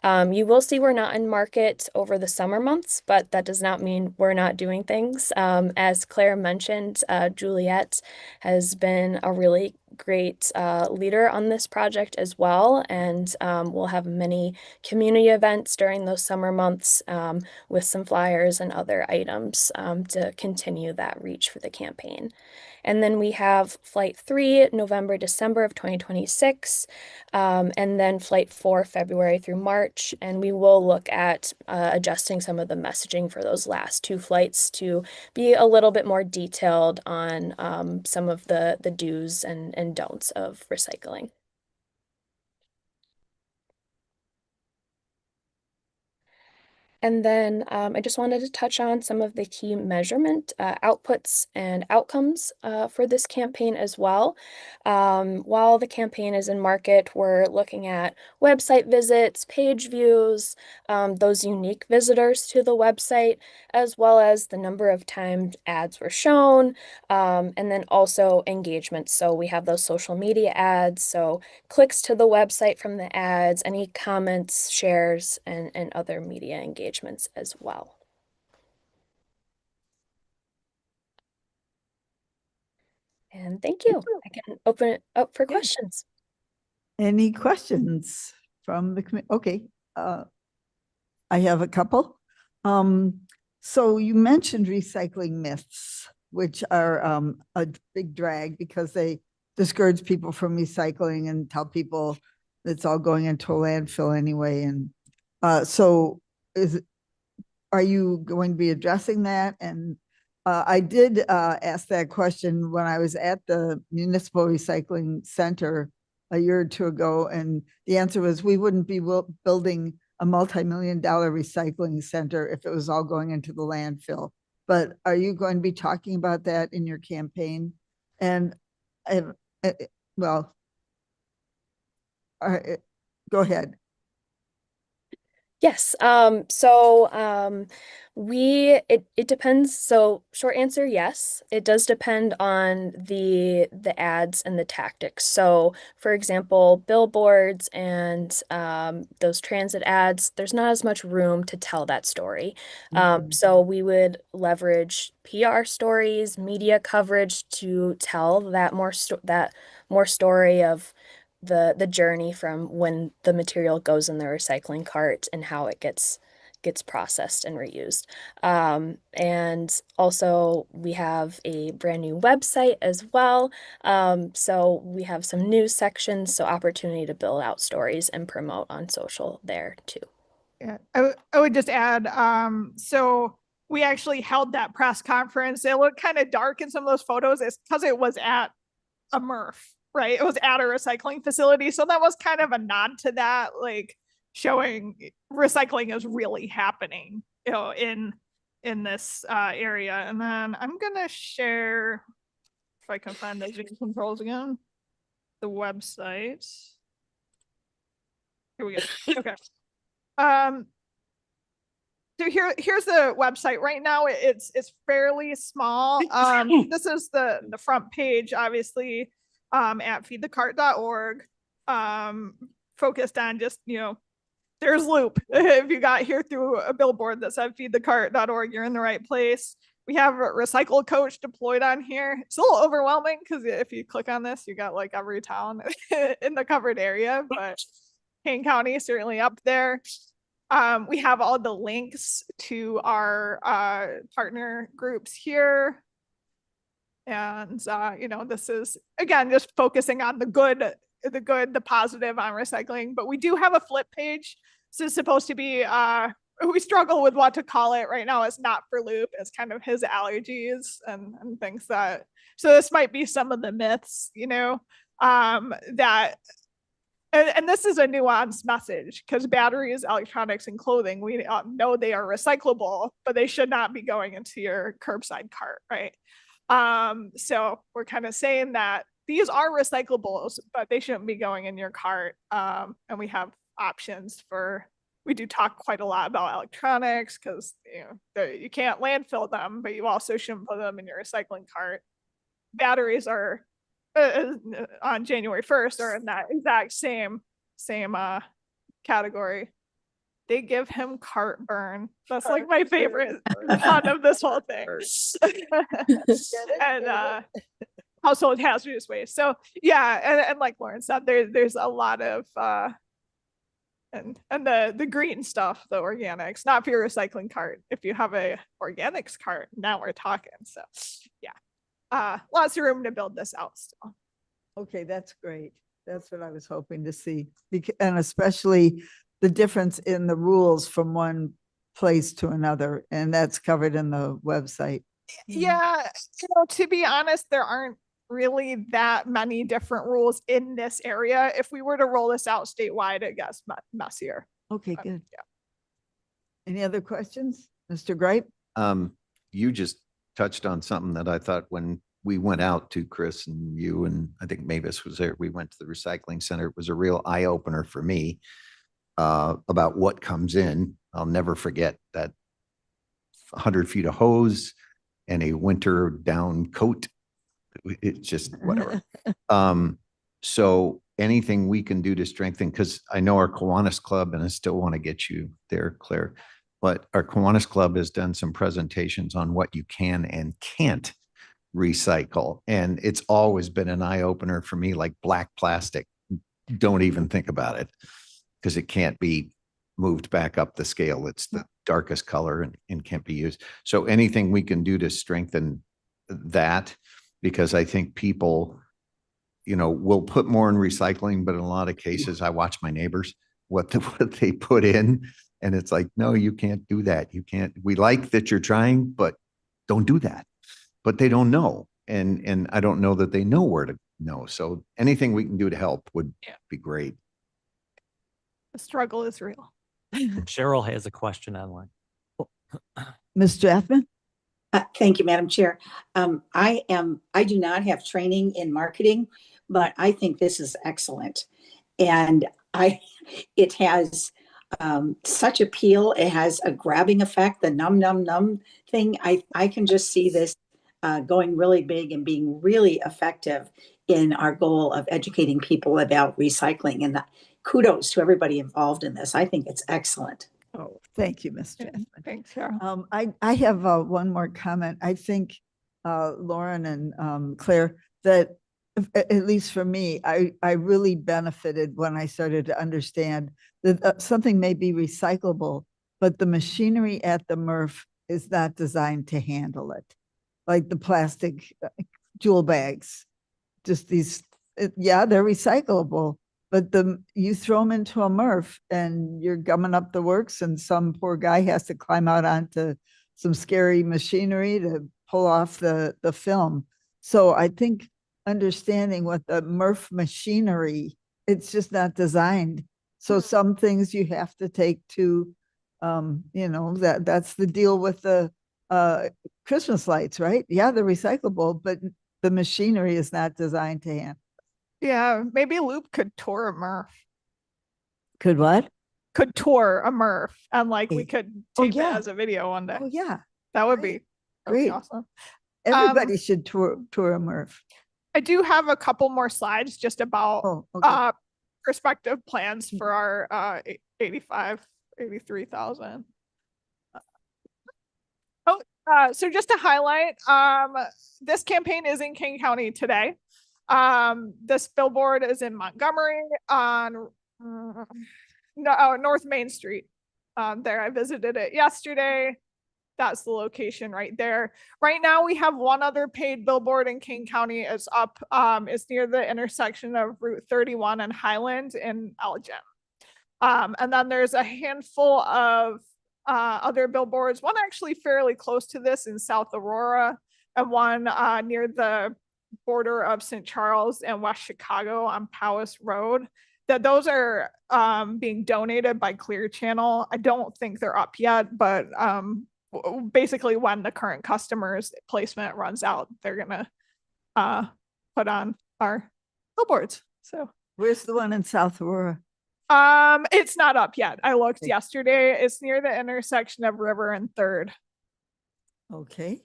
You will see we're not in market over the summer months, but that does not mean we're not doing things. As Claire mentioned, Juliet has been a really great leader on this project as well, and we'll have many community events during those summer months with some flyers and other items to continue that reach for the campaign. And then we have flight 3, November, December of 2026, and then flight 4, February through March. And we will look at adjusting some of the messaging for those last 2 flights to be a little bit more detailed on some of the do's and don'ts of recycling. And then I just wanted to touch on some of the key measurement outputs and outcomes for this campaign as well. While the campaign is in market, we're looking at website visits, page views, those unique visitors to the website, as well as the number of times ads were shown, and then also engagement. So we have those social media ads, so clicks to the website from the ads, any comments, shares, and other media engagements as well. And thank you. I can open it up for questions. Any questions from the committee? Okay, I have a couple. So you mentioned recycling myths, which are a big drag because they discourage people from recycling and tell people it's all going into a landfill anyway. And so are you going to be addressing that? And I did ask that question when I was at the Municipal Recycling Center a year or 2 ago, and the answer was we wouldn't be building a multi-million-dollar recycling center if it was all going into the landfill. But are you going to be talking about that in your campaign? And go ahead. Yes. It depends. So short answer, yes. It does depend on the ads and the tactics. So for example, billboards and those transit ads, there's not as much room to tell that story. So we would leverage PR stories, media coverage to tell that more story of the journey from when the material goes in the recycling cart and how it gets processed and reused. And also we have a brand new website as well. So we have some news sections, so opportunity to build out stories and promote on social there too. Yeah, I would just add, so we actually held that press conference. It looked kind of dark in some of those photos. It's because it was at a MRF. Right. It was at a recycling facility. So that was kind of a nod to that, like showing recycling is really happening, you know, in this area. And then I'm going to share, if I can find those controls again, the website. Here we go. Okay. So here's the website. Right now it's fairly small. This is the front page, obviously. At feedthecart.org, focused on just, you know, there's Loop. If you got here through a billboard that said feedthecart.org, you're in the right place. We have a Recycle Coach deployed on here. It's a little overwhelming because if you click on this, you got like every town in the covered area, but Kane County is certainly up there. We have all the links to our partner groups here. And, you know, this is, again, just focusing on the good, the positive on recycling, but we do have a flip page. this is supposed to be, we struggle with what to call it right now. It's not for Loop. It's kind of his allergies and things that, so this might be some of the myths, you know, that, and this is a nuanced message because batteries, electronics, and clothing, we know they are recyclable, but they should not be going into your curbside cart, right? So we're kind of saying that these are recyclables, but they shouldn't be going in your cart. And we have options for, we do talk quite a lot about electronics because you can't landfill them, but you also shouldn't put them in your recycling cart. Batteries are on January 1st are in that exact same category. They give him cart burn. That's like my favorite part of this whole thing. And household hazardous waste. So yeah, and like Lauren said, there's a lot of and the green stuff, the organics, not for your recycling cart. If you have a organics cart, now we're talking. So yeah, lots of room to build this out still. Okay, that's great. That's what I was hoping to see. And especially the difference in the rules from one place to another. And that's covered in the website. Yeah, to be honest, there aren't really that many different rules in this area. If we were to roll this out statewide, it gets messier. Okay, good. Yeah. Any other questions? Mr. Gripe? You just touched on something that I thought when we went out to Chris and you, and I think Mavis was there, we went to the recycling center. It was a real eye opener for me about what comes in. I'll never forget that 100 feet of hose and a winter down coat. It's just whatever. So anything we can do to strengthen, because I know our Kiwanis Club, and I still want to get you there, Claire, but our Kiwanis Club has done some presentations on what you can and can't recycle. And it's always been an eye opener for me, like black plastic. Don't even think about it because it can't be moved back up the scale. It's the darkest color and can't be used. So anything we can do to strengthen that, because I think people, will put more in recycling, but in a lot of cases, I watch my neighbors, what they put in, and it's like, no, you can't do that. You can't, we like that you're trying, but don't do that. But they don't know. And I don't know that they know where to know. So anything we can do to help would be great. The struggle is real. Cheryl has a question online. Ms. Strathman? Thank you, Madam Chair. I do not have training in marketing, but I think this is excellent. And it has such appeal. It has a grabbing effect, the num, num, num thing. I can just see this going really big and being really effective in our goal of educating people about recycling. And kudos to everybody involved in this. I think it's excellent. Oh, thank you, Ms. Strathman. Thanks, Cheryl. I have one more comment. I think Lauren and Claire, that at least for me, I really benefited when I started to understand that something may be recyclable, but the machinery at the MRF is not designed to handle it. Like the plastic jewel bags, just these, they're recyclable, but you throw them into a MRF and you're gumming up the works, and some poor guy has to climb out onto some scary machinery to pull off the film. So I think understanding what the MRF machinery, it's just not designed. So some things you have to take to, that's the deal with the Christmas lights, right? Yeah, they're recyclable, but the machinery is not designed to handle. Yeah, maybe Loop could tour a MRF. Could what? Could tour a MRF, and we could tape it yeah. as a video one day. Oh yeah, that would be great. Awesome. Everybody should tour a MRF. I do have a couple more slides just about prospective plans for our 83,000. So just to highlight, this campaign is in King County today. This billboard is in Montgomery on North Main Street. There, I visited it yesterday. That's the location right there. Right now, we have one other paid billboard in King County. It's up. It's near the intersection of Route 31 and Highland in Elgin. And then there's a handful of other billboards, one actually fairly close to this in South Aurora, and one near the border of St. Charles and West Chicago on Powis Road. That those are being donated by Clear Channel. I don't think they're up yet, but basically when the current customer's placement runs out, they're gonna put on our billboards. So Where's the one in South Aurora? it's not up yet. I looked Okay. yesterday. It's near the intersection of River and Third. Okay.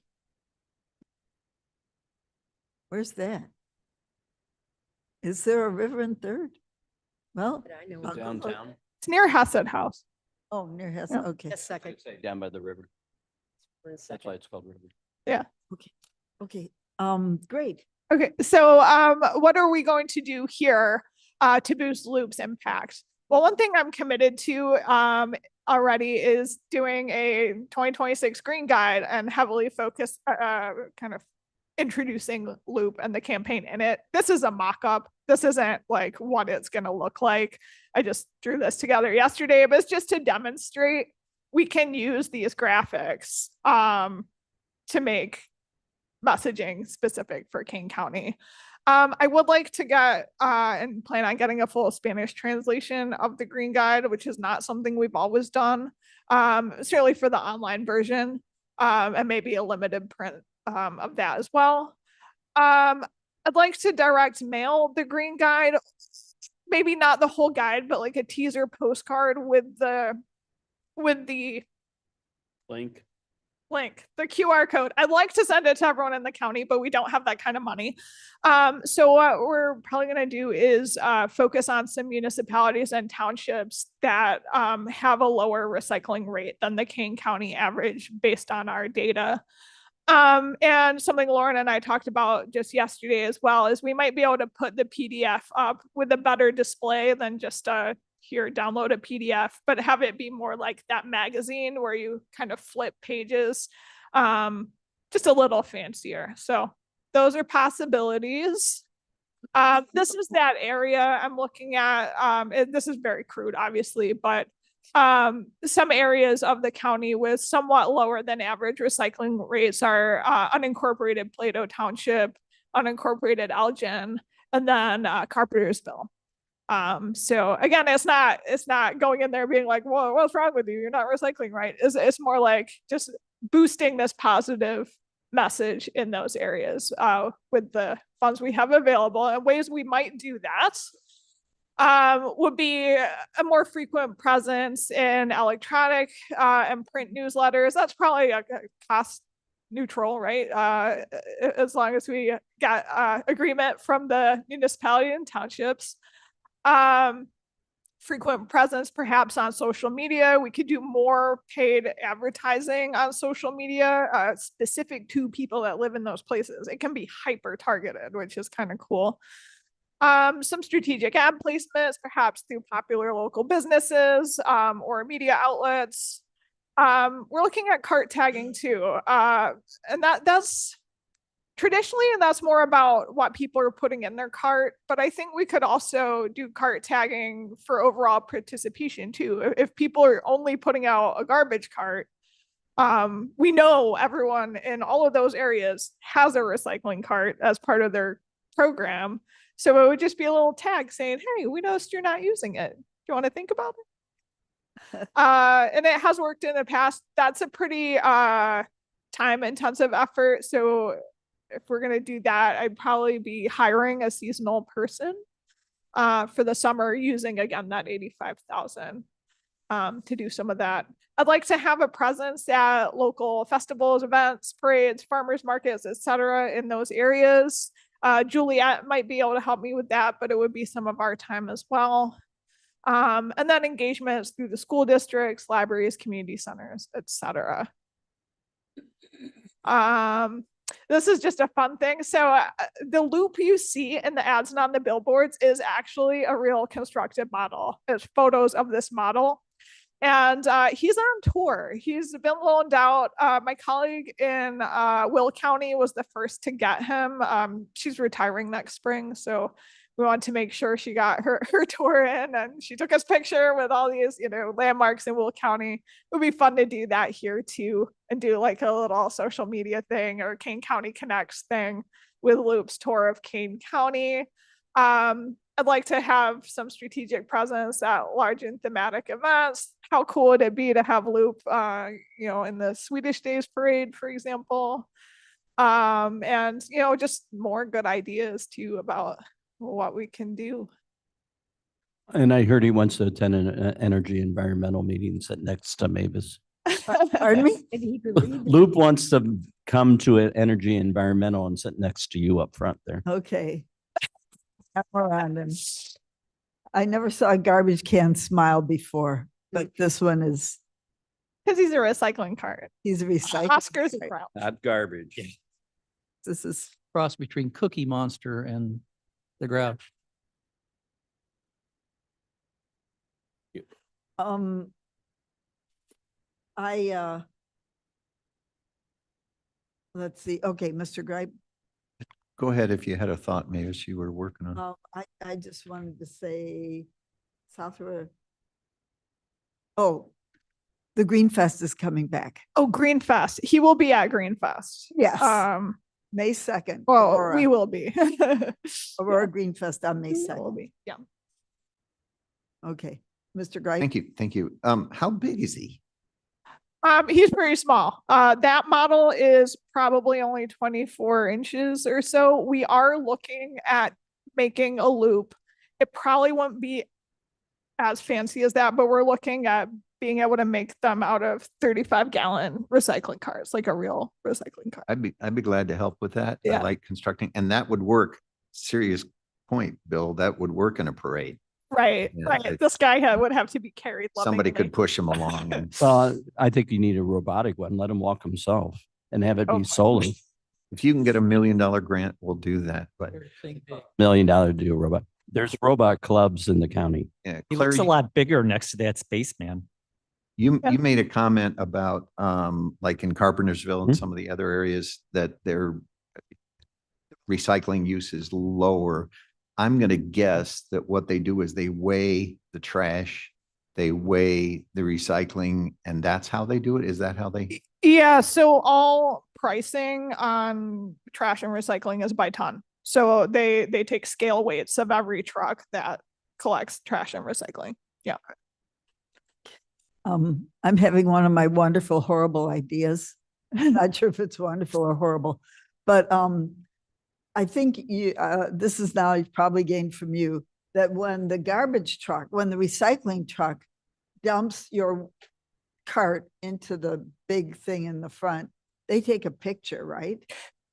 Where's that? Is there a river in Third? Well, I'll go look. Downtown. It's near Hesed House. Oh, near Hess, Yeah. okay, I'd say down by the river. That's why it's called river. okay, great. Okay, so what are we going to do here to boost Loop's impact? Well, one thing I'm committed to already is doing a 2026 Green Guide and heavily focused kind of introducing Loop and the campaign in it. This is a mock-up. This isn't like what it's going to look like. I just drew this together yesterday, but it's just to demonstrate we can use these graphics to make messaging specific for King County. I would like to get and plan on getting a full Spanish translation of the Green Guide, which is not something we've always done, certainly for the online version, and maybe a limited print of that as well. I'd like to direct mail the Green Guide, maybe not the whole guide, but like a teaser postcard with the Link. link, the QR code. I'd like to send it to everyone in the county, but we don't have that kind of money. So what we're probably going to do is focus on some municipalities and townships that have a lower recycling rate than the Kane County average based on our data. And something Lauren and I talked about just yesterday as well is we might be able to put the PDF up with a better display than just here, download a PDF, but have it be more like that magazine where you kind of flip pages, just a little fancier. So those are possibilities. This is that area I'm looking at. This is very crude, obviously, but some areas of the county with somewhat lower than average recycling rates are unincorporated Plato Township, unincorporated Elgin, and then Carpentersville. So again, it's not going in there being like, whoa, what's wrong with you? You're not recycling right. It's more like just boosting this positive message in those areas with the funds we have available. And ways we might do that would be a more frequent presence in electronic and print newsletters. That's probably a cost neutral, right? As long as we get agreement from the municipality and townships. Frequent presence perhaps on social media. We could do more paid advertising on social media specific to people that live in those places. It can be hyper targeted, which is kind of cool. Some strategic ad placements, perhaps through popular local businesses or media outlets. We're looking at cart tagging too. And that's traditionally, and that's more about what people are putting in their cart. But I think we could also do cart tagging for overall participation too. If people are only putting out a garbage cart, we know everyone in all of those areas has a recycling cart as part of their program. So it would just be a little tag saying, hey, we noticed you're not using it. Do you want to think about it? And it has worked in the past. That's a pretty time intensive effort. So if we're going to do that, I'd probably be hiring a seasonal person for the summer using, again, that 85,000 to do some of that. I'd like to have a presence at local festivals, events, parades, farmers markets, etc. in those areas. Juliet might be able to help me with that, but it would be some of our time as well. And then engagements through the school districts, libraries, community centers, etc. This is just a fun thing. So the loop you see in the ads and on the billboards is actually a real constructed model. It's photos of this model. And he's on tour. He's been loaned out. My colleague in Will County was the first to get him. She's retiring next spring. So we wanted to make sure she got her tour in, and she took us picture with all these, landmarks in Will County. It would be fun to do that here too, and do like a little social media thing or Kane County Connects thing with Loop's tour of Kane County. I'd like to have some strategic presence at large and thematic events. How cool would it be to have Loop, in the Swedish Days Parade, for example? And, just more good ideas too about what we can do. And I heard he wants to attend an energy environmental meeting sit next to Mavis. Pardon me? Loop wants to come to an energy environmental and sit next to you up front there. Okay. Memorandum. I never saw a garbage can smile before, but this one is, Because he's a recycling cart. he's a recycling. Oscar's cart. proud. Not garbage. This is, Cross between Cookie Monster and the Grouch. let's see. Okay, Mr. Gripe. Go ahead if you had a thought, Mavis, you were working on. I just wanted to say Southwood. Oh, the Green Fest is coming back. Oh, Green Fest. He will be at Green Fest. Yes. Um, May 2nd. well, we will be. Aurora Green Fest on May We will 2nd. be. Yeah. Okay, Mr. Gripe. Thank you, thank you. How big is he? He's pretty small. That model is probably only 24 inches or so. We are looking at making a Loop. It probably won't be as fancy as that, but we're looking at being able to make them out of 35-gallon recycling cars, like a real recycling car. I'd be glad to help with that. I Yeah. like constructing, and that would work. Serious point, Bill. That would work in a parade. Right, Yeah, right. it's- This guy would have to be carried. Somebody lovingly. could push him along. And Well, I think you need a robotic one. Let him walk himself and have it Oh be my solar. if you can get $1 million grant, we'll do that. But Think big. $1 million to do a robot. There's robot clubs in the county. yeah, He Claire, looks a lot bigger next to that spaceman. you Yeah. made a comment about like in Carpentersville and Mhm. some of the other areas that their recycling use is lower. I'm going to guess that what they do is they weigh the trash, they weigh the recycling, and that's how they do it. Is that how they? Yeah, so all pricing on trash and recycling is by ton. So they take scale weights of every truck that collects trash and recycling. Yeah. I'm having one of my wonderful, horrible ideas. I'm not sure if it's wonderful or horrible, but I think this is now you've probably gained from you that when the recycling truck dumps your cart into the big thing in the front, they take a picture, right?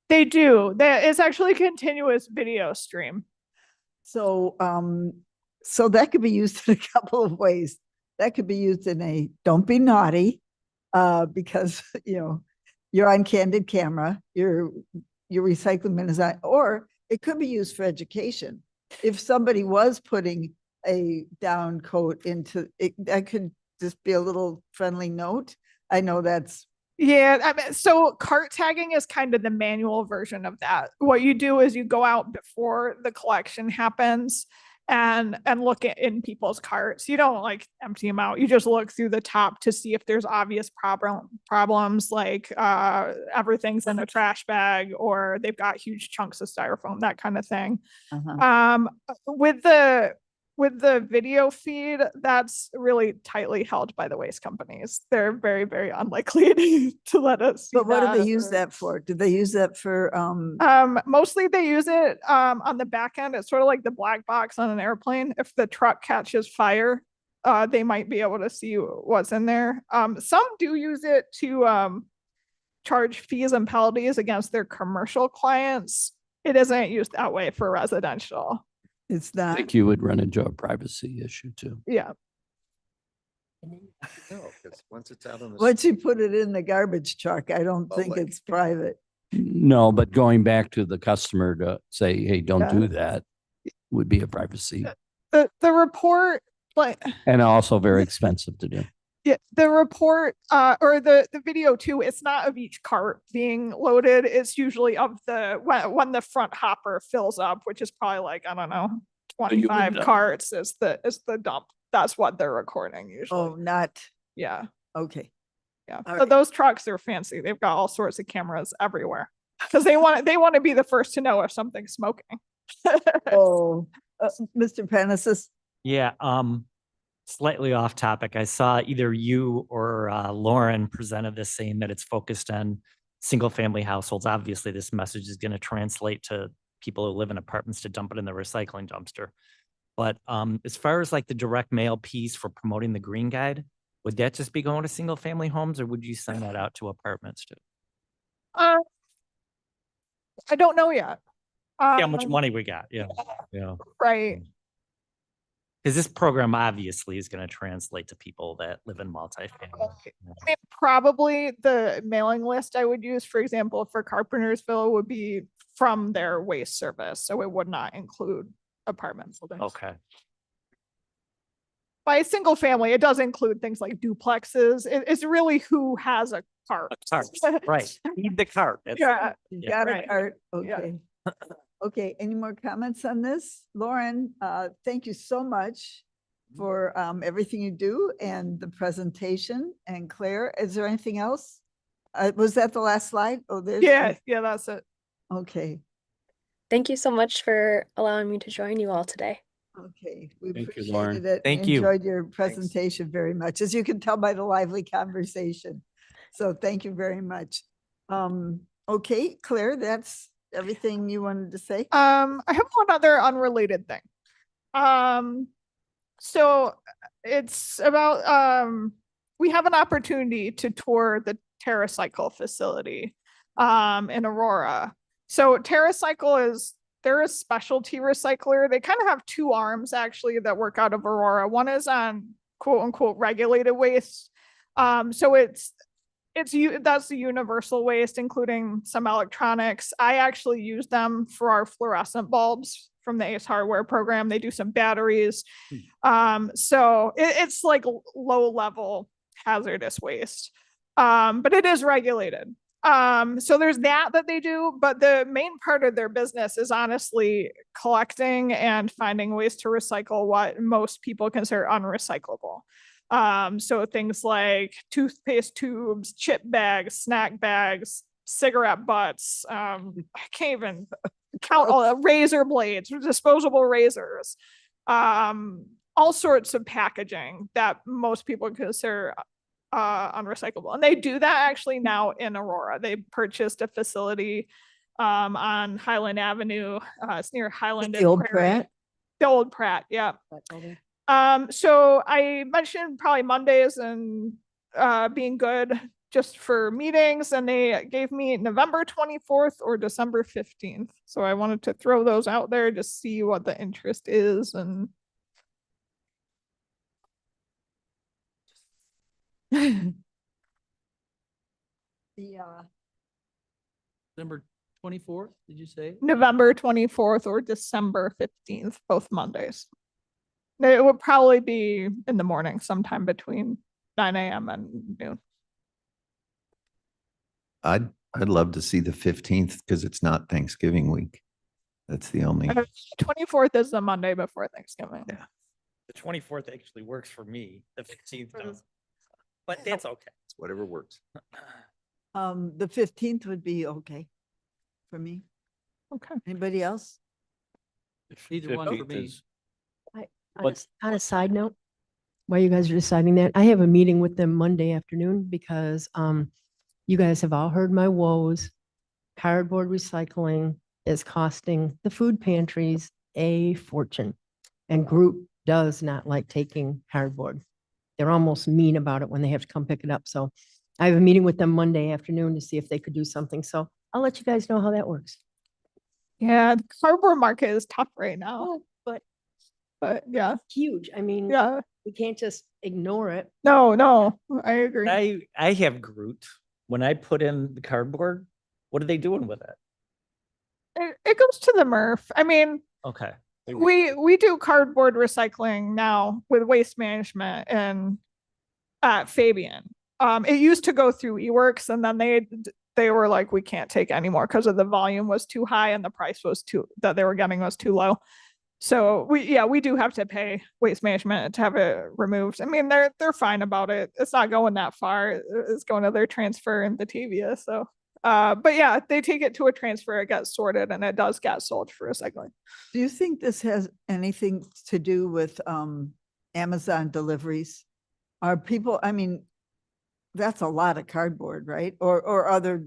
They do. It's actually a continuous video stream. So, so that could be used in a couple of ways. That could be used in a, don't be naughty, because, you're on candid camera, your recycling bin is on, or it could be used for education. If somebody was putting a down coat into it, that could just be a little friendly note. I know that's, Yeah, I mean, so cart tagging is kind of the manual version of that. What you do is you go out before the collection happens and look in people's carts. You don't like empty them out. You just look through the top to see if there's obvious problems like everything's in a trash bag or they've got huge chunks of styrofoam, that kind of thing. With the video feed, that's really tightly held by the waste companies. They're very, very unlikely to let us see but what do they that use or- that for? Do they use that for, Mostly they use it on the back end. It's sort of like the black box on an airplane. If the truck catches fire, they might be able to see what's in there. Some do use it to charge fees and penalties against their commercial clients. It isn't used that way for residential. it's I not? think you would run into a privacy issue too. Yeah. Once it's out on the. Once you put it in the garbage truck, I don't think Public. it's private. No, but going back to the customer to say, hey, don't Yeah. do that would be a privacy The report, like and also very expensive to do. yeah, the report or the video too, it's not of each cart being loaded. It's usually of when the front hopper fills up, which is probably like, I don't know, 25 carts is the dump. That's what they're recording usually. Oh, not, Yeah. okay. Yeah. All So right. those trucks are fancy. They've got all sorts of cameras everywhere because they want to be the first to know if something's smoking. Oh, Mr. Panasas, Yeah, slightly off topic. I saw either you or Lauren presented this saying that it's focused on single family households. Obviously, this message is going to translate to people who live in apartments to dump it in the recycling dumpster. But as far as like the direct mail piece for promoting the Green Guide, would that just be going to single family homes or would you send that out to apartments too? I don't know yet. Yeah, how much money we got? Yeah, yeah. Right. Because this program obviously is going to translate to people that live in multifamily. I mean, probably the mailing list I would use, for example, for Carpentersville would be from their waste service. So it would not include apartment buildings. Okay. By single family, it does include things like duplexes. It's really who has a cart. Right. Feed the cart. That's- Yeah. you got right. it, Art, Yeah. okay. Okay, any more comments on this? Lauren, thank you so much for everything you do and the presentation. And Claire, is there anything else? Was that the last slide? Oh, there's. Yeah, yeah, that's it. Okay, Thank you so much for allowing me to join you all today. okay. We Thank you, Lauren. appreciated it. Thank you. Enjoyed your presentation very much, as you can tell by the lively conversation. So thank you very much. Okay, Claire, that's everything you wanted to say? I have one other unrelated thing. So it's about, we have an opportunity to tour the TerraCycle facility, in Aurora. So TerraCycle they're a specialty recycler. They kind of have two arms actually that work out of Aurora. One is on quote unquote regulated waste. So that's the universal waste, including some electronics. I actually use them for our fluorescent bulbs from the Ace Hardware program. They do some batteries. So it's like low level hazardous waste, but it is regulated. So there's that they do, but the main part of their business is honestly collecting and finding ways to recycle what most people consider unrecyclable. So things like toothpaste tubes, chip bags, snack bags, cigarette butts, I can't even count all razor blades, disposable razors, all sorts of packaging that most people consider unrecyclable. And they do that actually now in Aurora. They purchased a facility on Highland Avenue. It's near Highland. The and old Prairie. Pratt? The old Pratt, yeah. So I mentioned probably Mondays and being good just for meetings, and they gave me November 24th or December 15th. So I wanted to throw those out there to see what the interest is. And December 24th, did you say? November 24th or December 15th, both Mondays. It would probably be in the morning, sometime between 9 a.m. and noon. I'd love to see the 15th because it's not Thanksgiving week. That's the only, 24th is the Monday before Thanksgiving. Yeah. The 24th actually works for me. The 15th doesn't. But that's okay. it's whatever works. The 15th would be okay for me. Okay. Anybody else? Either one for 15th me. is- On a side note, while you guys are deciding that, I have a meeting with them Monday afternoon because you guys have all heard my woes. Cardboard recycling is costing the food pantries a fortune. And Group does not like taking cardboard. They're almost mean about it when they have to come pick it up. So I have a meeting with them Monday afternoon to see if they could do something. So I'll let you guys know how that works. Yeah, the cardboard market is tough right now. But yeah, Huge. I mean, yeah. we can't just ignore it. No, I agree. I have Groot. When I put in the cardboard, what are they doing with it? It goes to the MRF. I mean, Okay. we do cardboard recycling now with waste management and at Fabian. It used to go through eWorks, and then they were like, we can't take anymore because of the volume was too high and the price was that they were getting was too low. So we do have to pay Waste Management to have it removed. I mean, they're fine about it. It's not going that far. It's going to their transfer in Batavia. So, but yeah, they take it to a transfer, it gets sorted, and it does get sold for recycling. Do you think this has anything to do with Amazon deliveries? Are people, I mean, that's a lot of cardboard, right? Or other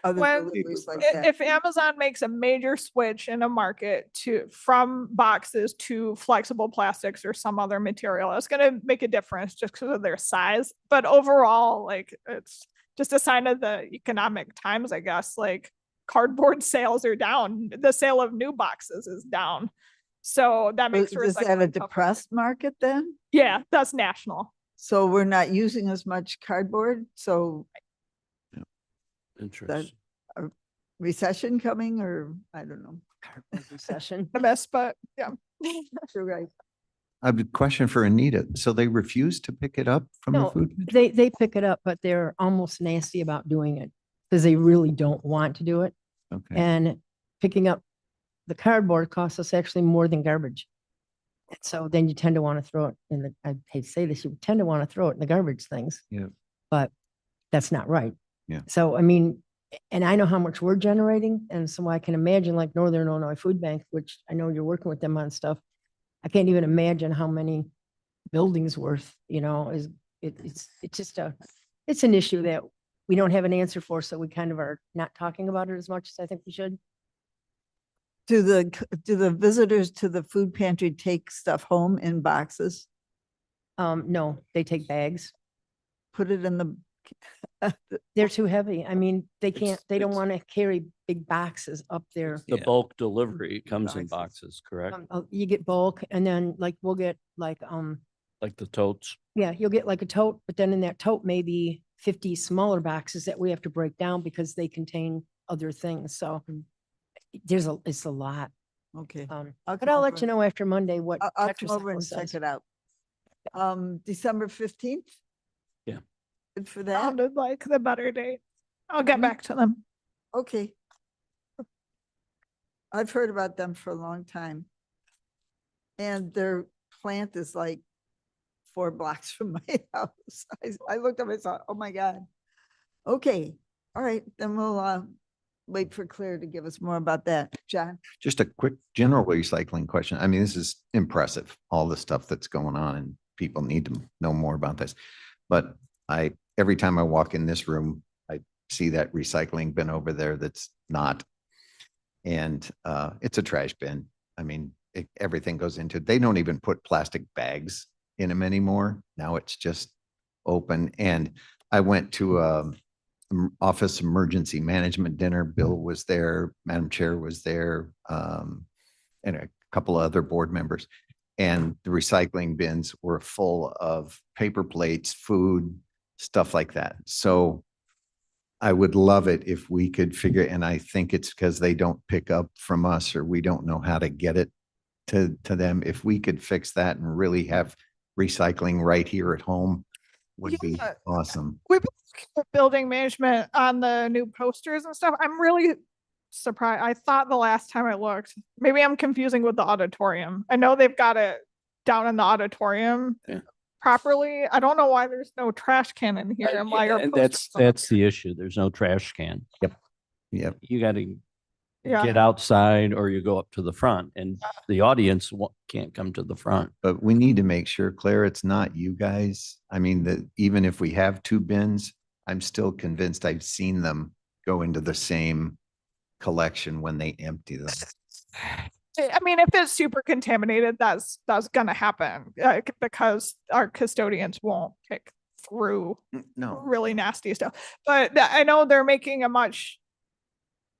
deliveries like that? If Amazon makes a major switch in a market from boxes to flexible plastics or some other material, it's going to make a difference just because of their size. But overall, like, it's just a sign of the economic times, I guess. Like, cardboard sales are down. The sale of new boxes is down. So that makes Is that a recycling tougher. depressed market then? Yeah, that's national. So we're not using as much cardboard, so that Interesting. a recession coming, or I don't know. Recession. The best, but yeah. You're right. I have a question for Anita. So they refuse to pick it up from the No, food? pantry? they pick it up, but they're almost nasty about doing it because they really don't want to do it. Okay. And picking up the cardboard costs us actually more than garbage. And so then you tend to want to throw it in the, I hate to say this, you tend to want to throw it in the garbage things. Yeah. But that's not right. Yeah. So, I mean, and I know how much we're generating. And so I can imagine like Northern Illinois Food Bank, which I know you're working with them on stuff. I can't even imagine how many buildings worth, it's just it's an issue that we don't have an answer for. So we kind of are not talking about it as much as I think we should. Do the visitors to the food pantry take stuff home in boxes? No, they take bags. Put it in the They're too heavy. I mean, they don't want to carry big boxes up there. The bulk delivery comes in boxes, correct? You get bulk and then like we'll get like, Like the totes. yeah, you'll get like a tote, but then in that tote, maybe 50 smaller boxes that we have to break down because they contain other things. So it's a lot. Okay. But come I'll over. let you know after Monday what I'll Tetra come over and Cycle check says. it out. December 15th? Yeah. Good for that? Sounded like the better date. I'll get back to them. Okay. I've heard about them for a long time. And their plant is like 4 blocks from my house. I looked up, I thought, oh my God. Okay, all right, then we'll wait for Claire to give us more about that. John? Just a quick general recycling question. I mean, this is impressive, all the stuff that's going on, and people need to know more about this. But every time I walk in this room, I see that recycling bin over there that's not. And it's a trash bin. I mean, everything goes into it. They don't even put plastic bags in them anymore. Now it's just open. And I went to office emergency management dinner. Bill was there, Madam Chair was there, and a couple of other board members. And the recycling bins were full of paper plates, food, stuff like that. So I would love it if we could figure, and I think it's because they don't pick up from us or we don't know how to get it to them. If we could fix that and really have recycling right here at home would be Yeah. awesome. We've been looking at building management on the new posters and stuff. I'm really surprised. I thought the last time I looked, maybe I'm confusing with the auditorium. I know they've got it down in the auditorium properly. I don't know why there's no trash can in here and why our And posters that's the issue. There's no trash can. Yep. You got to Yeah. get outside or you go up to the front and the audience can't come to the front. But we need to make sure, Claire, it's not you guys. I mean, that even if we have 2 bins, I'm still convinced I've seen them go into the same collection when they empty them. I mean, if it's super contaminated, that's gonna happen because our custodians won't pick through No. really nasty stuff. But I know they're making a much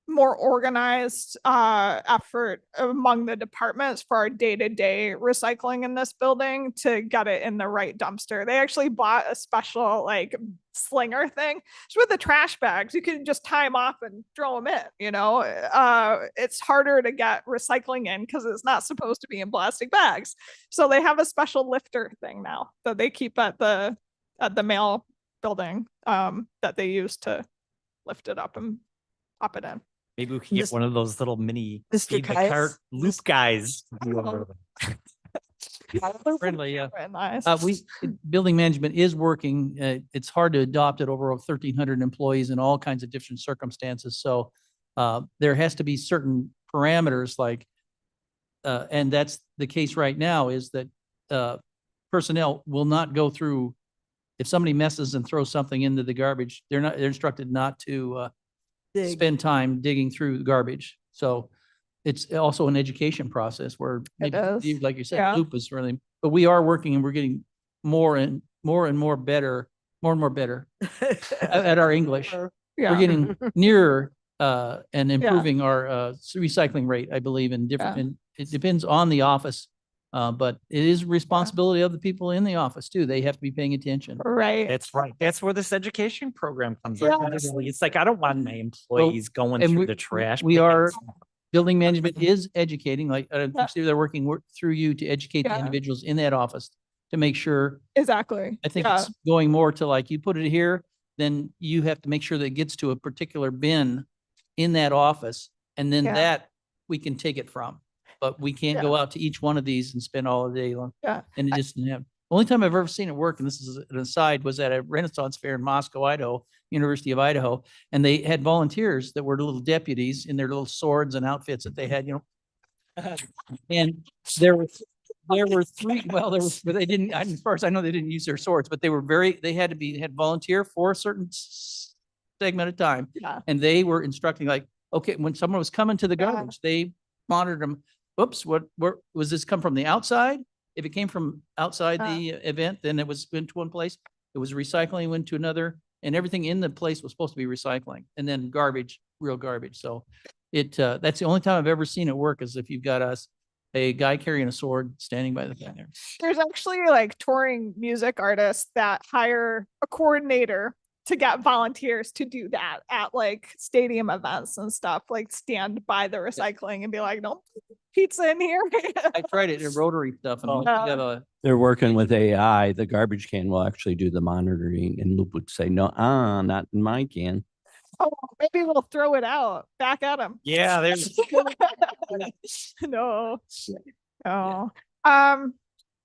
more organized effort among the departments for our day-to-day recycling in this building to get it in the right dumpster. They actually bought a special like slinger thing. It's with the trash bags. You can just tie them off and throw them in, it's harder to get recycling in because it's not supposed to be in plastic bags. So they have a special lifter thing now that they keep at the mail building that they use to lift it up and pop it in. Maybe we can get Mis- one of those little mini Mr. feed the Caius? cart loop guys. to be over there. Friendly, yeah. Very nice. Building management is working. It's hard to adopt it over 1,300 employees in all kinds of different circumstances. So there has to be certain parameters like, and that's the case right now is that personnel will not go through. If somebody messes and throws something into the garbage, they're instructed not to Dig. spend time digging through the garbage. So it's also an education process where maybe, is. like you said, Yeah. Loop is really, but we are working and we're getting more and more better at our English. Yeah. We're getting nearer and improving our recycling rate, I believe, in different, Yeah. and it depends on the office. But it is responsibility of the people in the office too. They have to be paying attention. Right. That's right. That's where this education program comes in. Yeah. Honestly, it's like, I don't want my employees going and through we- the trash. we are- picking stuff. Building management is educating, like, Yeah. they're working through you to educate the Yeah. individuals in that office to make sure. Exactly. I think Yeah. it's going more to like, you put it here, then you have to make sure that it gets to a particular bin in that office. And then Yeah. that we can take it from, but we can't go out to each one of these and spend all day long. Yeah. And it just didn't happen. Only time I've ever seen it work, and this is an aside, was at a Renaissance fair in Moscow, Idaho, University of Idaho. And they had volunteers that were little deputies in their little swords and outfits that they had, and there were three, well, but they didn't, as far as I know, they didn't use their swords, but they had volunteer for a certain segment of time. Yeah. And they were instructing like, okay, when someone was coming to the Yeah. garbage, they monitored them. Oops, where was this come from the outside? If it came from outside the event, then it was went to one place. It was recycling, went to another, and everything in the place was supposed to be recycling, and then garbage, real garbage. So that's the only time I've ever seen it work is if you've got a guy carrying a sword standing by the thing there. There's actually like touring music artists that hire a coordinator to get volunteers to do that at like stadium events and stuff, like stand by the recycling and be like, no pizza in here. I tried it in Rotary stuff, and Oh. once you have a, They're working with AI. The garbage can will actually do the monitoring and Loop would say, no, not in my can. Oh, maybe we'll throw it out back at them. Yeah, there's. No. No.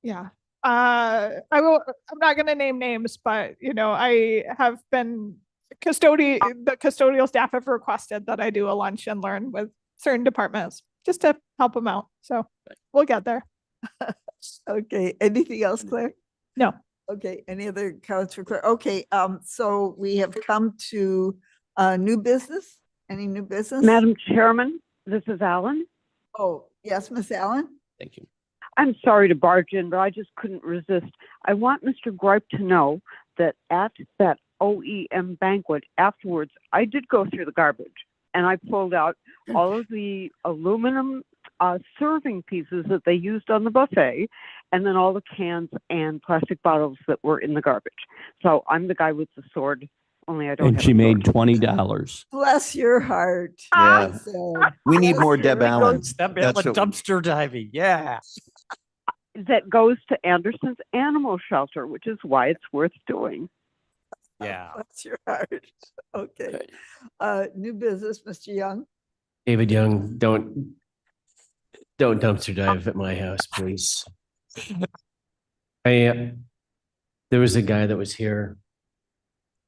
Yeah. I'm not gonna name names, but I have been the custodial staff have requested that I do a lunch and learn with certain departments just to help them out. So we'll get there. Okay, anything else, Claire? No. Okay, any other comments for Claire? Okay, so we have come to new business. Any new business? Madam Chairman, this is Alan. Oh, yes, Miss Allen? thank you. I'm sorry to barge in, but I just couldn't resist. I want Mr. Gripe to know that at that OEM banquet afterwards, I did go through the garbage and I pulled out all of the aluminum serving pieces that they used on the buffet, and then all the cans and plastic bottles that were in the garbage. So I'm the guy with the sword, only I don't And have she a made sword. $20. Bless your heart. Yeah. So, We need bless more your Deb heart. Allen. Step That's what- dumpster diving. Yeah. That goes to Anderson's Animal Shelter, which is why it's worth doing. Yeah. Bless your heart. Okay. New business, Mr. Young? David Young, don't dumpster dive at my house, please. There was a guy that was here.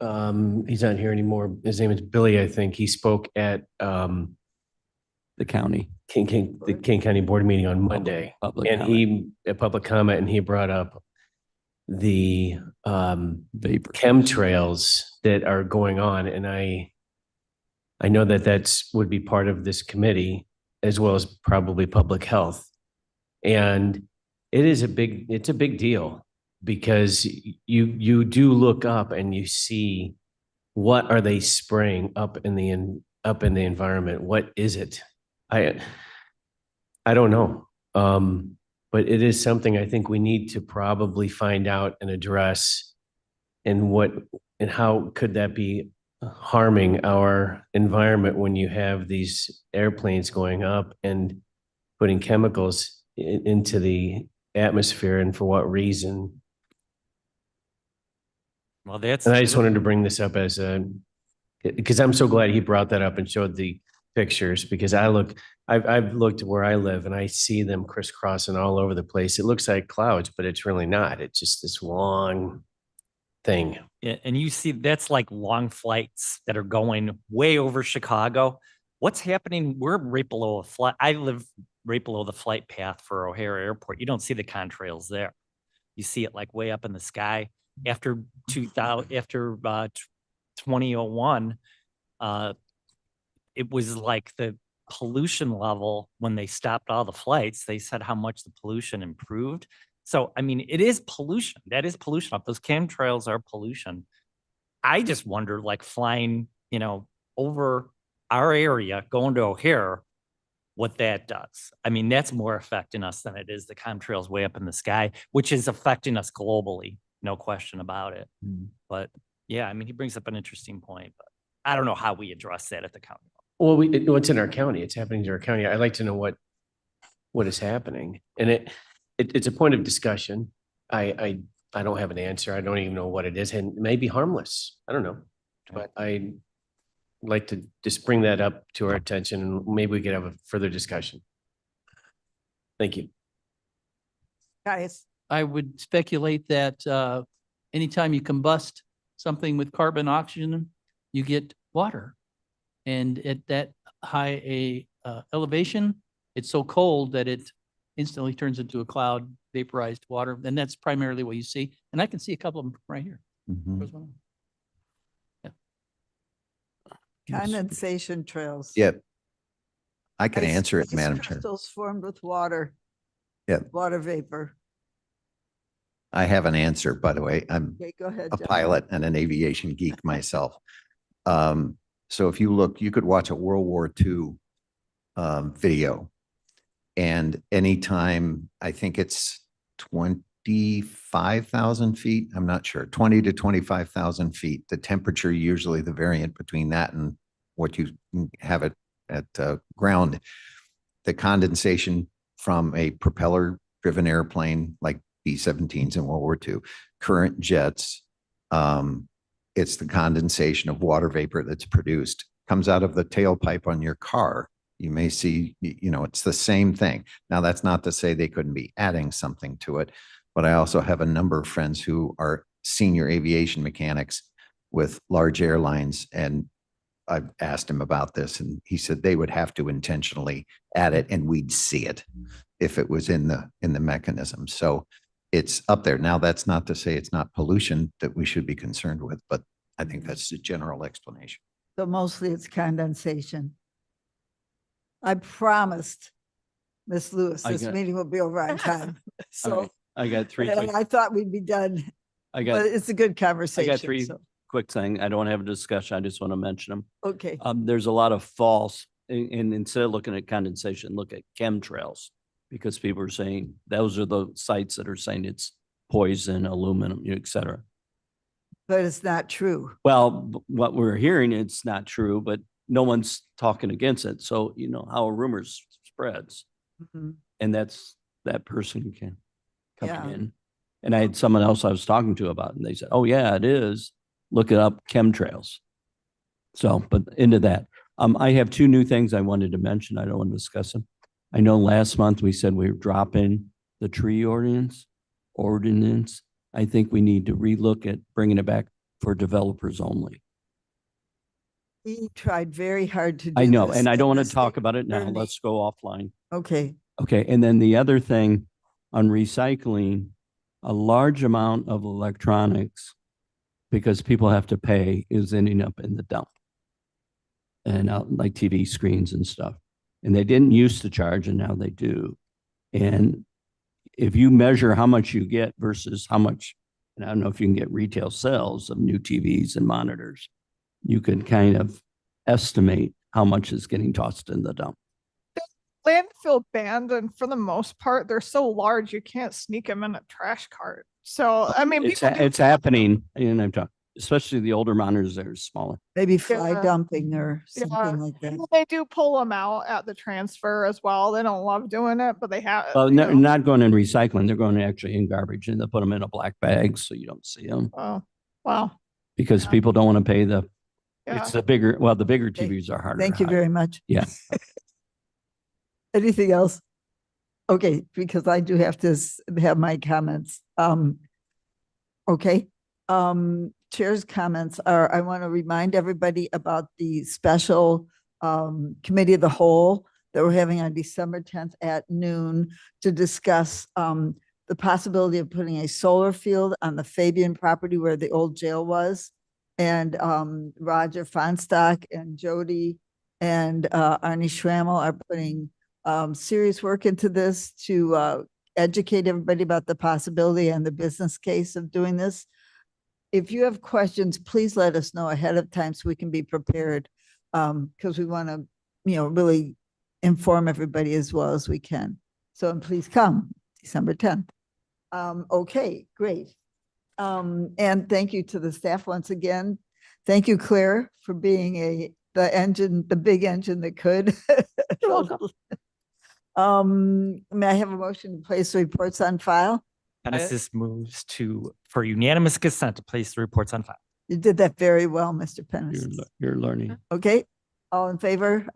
He's not here anymore. His name is Billy, I think. He spoke at The county. the King County Board meeting on Monday. Public And comment. a public comment, and he brought up the Vapor. chemtrails that are going on. And I know that would be part of this committee as well as probably public health. And it's a big deal because you do look up and you see what are they spraying up in the environment? What is it? I don't know. But it is something I think we need to probably find out and address, and how could that be harming our environment when you have these airplanes going up and putting chemicals into the atmosphere, and for what reason? Well, that's. And I just wanted to bring this up because I'm so glad he brought that up and showed the pictures because I've looked where I live and I see them crisscrossing all over the place. It looks like clouds, but it's really not. It's just this long thing. And you see, that's like long flights that are going way over Chicago. What's happening? We're right below a flight. I live right below the flight path for O'Hare Airport. You don't see the contrails there. You see it like way up in the sky. After 2001, it was like the pollution level when they stopped all the flights. They said how much the pollution improved. So, I mean, it is pollution. That is pollution. Those chemtrails are pollution. I just wonder, like flying, over our area, going to O'Hare, what that does. I mean, that's more affecting us than it is the chemtrails way up in the sky, which is affecting us globally. No question about it. But yeah, I mean, he brings up an interesting point, but I don't know how we address that at the county. Well, it's in our county. It's happening to our county. I'd like to know what is happening. And it's a point of discussion. I don't have an answer. I don't even know what it is, and it may be harmless. I don't know. But I'd like to just bring that up to our attention and maybe we could have a further discussion. Thank you. Guys, I would speculate that anytime you combust something with carbon oxygen, you get water. And at that high elevation, it's so cold that it instantly turns into a cloud, vaporized water. And that's primarily what you see. And I can see a couple of them right here. There's one. condensation trails. Yep. I could Ice- answer it, ice Madam Chair. Crystals formed with water. Yep. Water vapor. I have an answer, by the way. I'm Okay, go ahead. a John. pilot and an aviation geek myself. So if you look, you could watch a World War II video. And anytime, I think it's 25,000 feet, I'm not sure, 20 to 25,000 feet, the temperature, usually the variant between that and what you have it at ground, the condensation from a propeller driven airplane like B-17s in World War II, current jets, it's the condensation of water vapor that's produced, comes out of the tailpipe on your car. You may see, it's the same thing. Now, that's not to say they couldn't be adding something to it, but I also have a number of friends who are senior aviation mechanics with large airlines, and I've asked him about this, and he said they would have to intentionally add it, and we'd see it if it was in the mechanism. So it's up there. Now, that's not to say it's not pollution that we should be concerned with, but I think that's the general explanation. So mostly it's condensation. I promised Ms. Lewis, I this got- meeting will be over on time. All So right, I got three. and quick- I thought we'd be done, I but got, it's a good I conversation. got three so, quick thing. I don't have a discussion. I just want to mention them. Okay, There's a lot of false, and instead of looking at condensation, look at chemtrails. Because people are saying, those are the sites that are saying it's poison, aluminum, et cetera. but it's not true. Well, what we're hearing, it's not true, but no one's talking against it. So, how a rumor spreads. Mhm. And that's, that person can Yeah. come in. And I had someone else I was talking to about it, and they said, oh yeah, it is. Look it up, chemtrails. So, but into that. I have two new things I wanted to mention. I don't want to discuss them. I know last month we said we were dropping the tree ordinance. I think we need to relook at bringing it back for developers only. He tried very hard to do I know, this, and I don't want the to talk state about it now. attorney- Let's go offline. Okay, Okay, and then the other thing on recycling, a large amount of electronics, because people have to pay, is ending up in the dump. And like TV screens and stuff. And they didn't used to charge and now they do. And if you measure how much you get versus how much, and I don't know if you can get retail sales of new TVs and monitors, you can kind of estimate how much is getting tossed in the dump. Landfill banned, and for the most part, they're so large you can't sneak them in a trash cart. So, I mean, It's, people do- it's happening, and I'm talking, especially the older monitors that are smaller. maybe fly Yeah. dumping or Yeah. something like that. They do pull them out at the transfer as well. They don't love doing it, but they have. Well, you know. not going in recycling, they're going actually in garbage, and they put them in a black bag so you don't see them. Oh, wow. Because Yeah. people don't want to pay the It's the bigger, well, the bigger Okay. TVs are harder. to Thank you hide. very much. Yeah. Anything else? Okay, because I do have to have my comments. Okay. Chair's comments are, I want to remind everybody about the special committee of the whole that we're having on December 10th at noon to discuss the possibility of putting a solar field on the Fabian property where the old jail was. And Roger Fonstock and Jody and Arnie Schrammel are putting serious work into this to educate everybody about the possibility and the business case of doing this. If you have questions, please let us know ahead of time so we can be prepared. Because we want to, really inform everybody as well as we can. So please come December 10th. Okay, great. And thank you to the staff once again. Thank you, Claire, for being the big engine that could. You're welcome. May I have a motion to place the reports on file? Genesis moves for unanimous consent to place the reports on file. You did that very well, Mr. Pennis. You're learning. Okay, all in favor?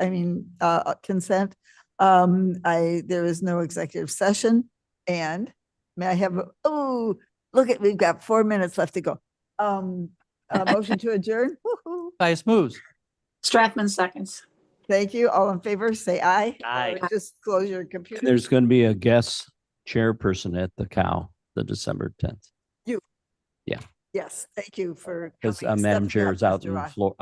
Consent. There is no executive session. And may I have, we've got 4 minutes left to go. A motion to adjourn? Woo-hoo. Caius moves. Strathman seconds. Thank you. All in favor, say aye. Aye. Or just close your computer. There's going to be a guest chairperson at the cow, the December 10th. Yes, thank you for. Because coming, Madam stepping Chair up, is out Mr. in Ross. Florida.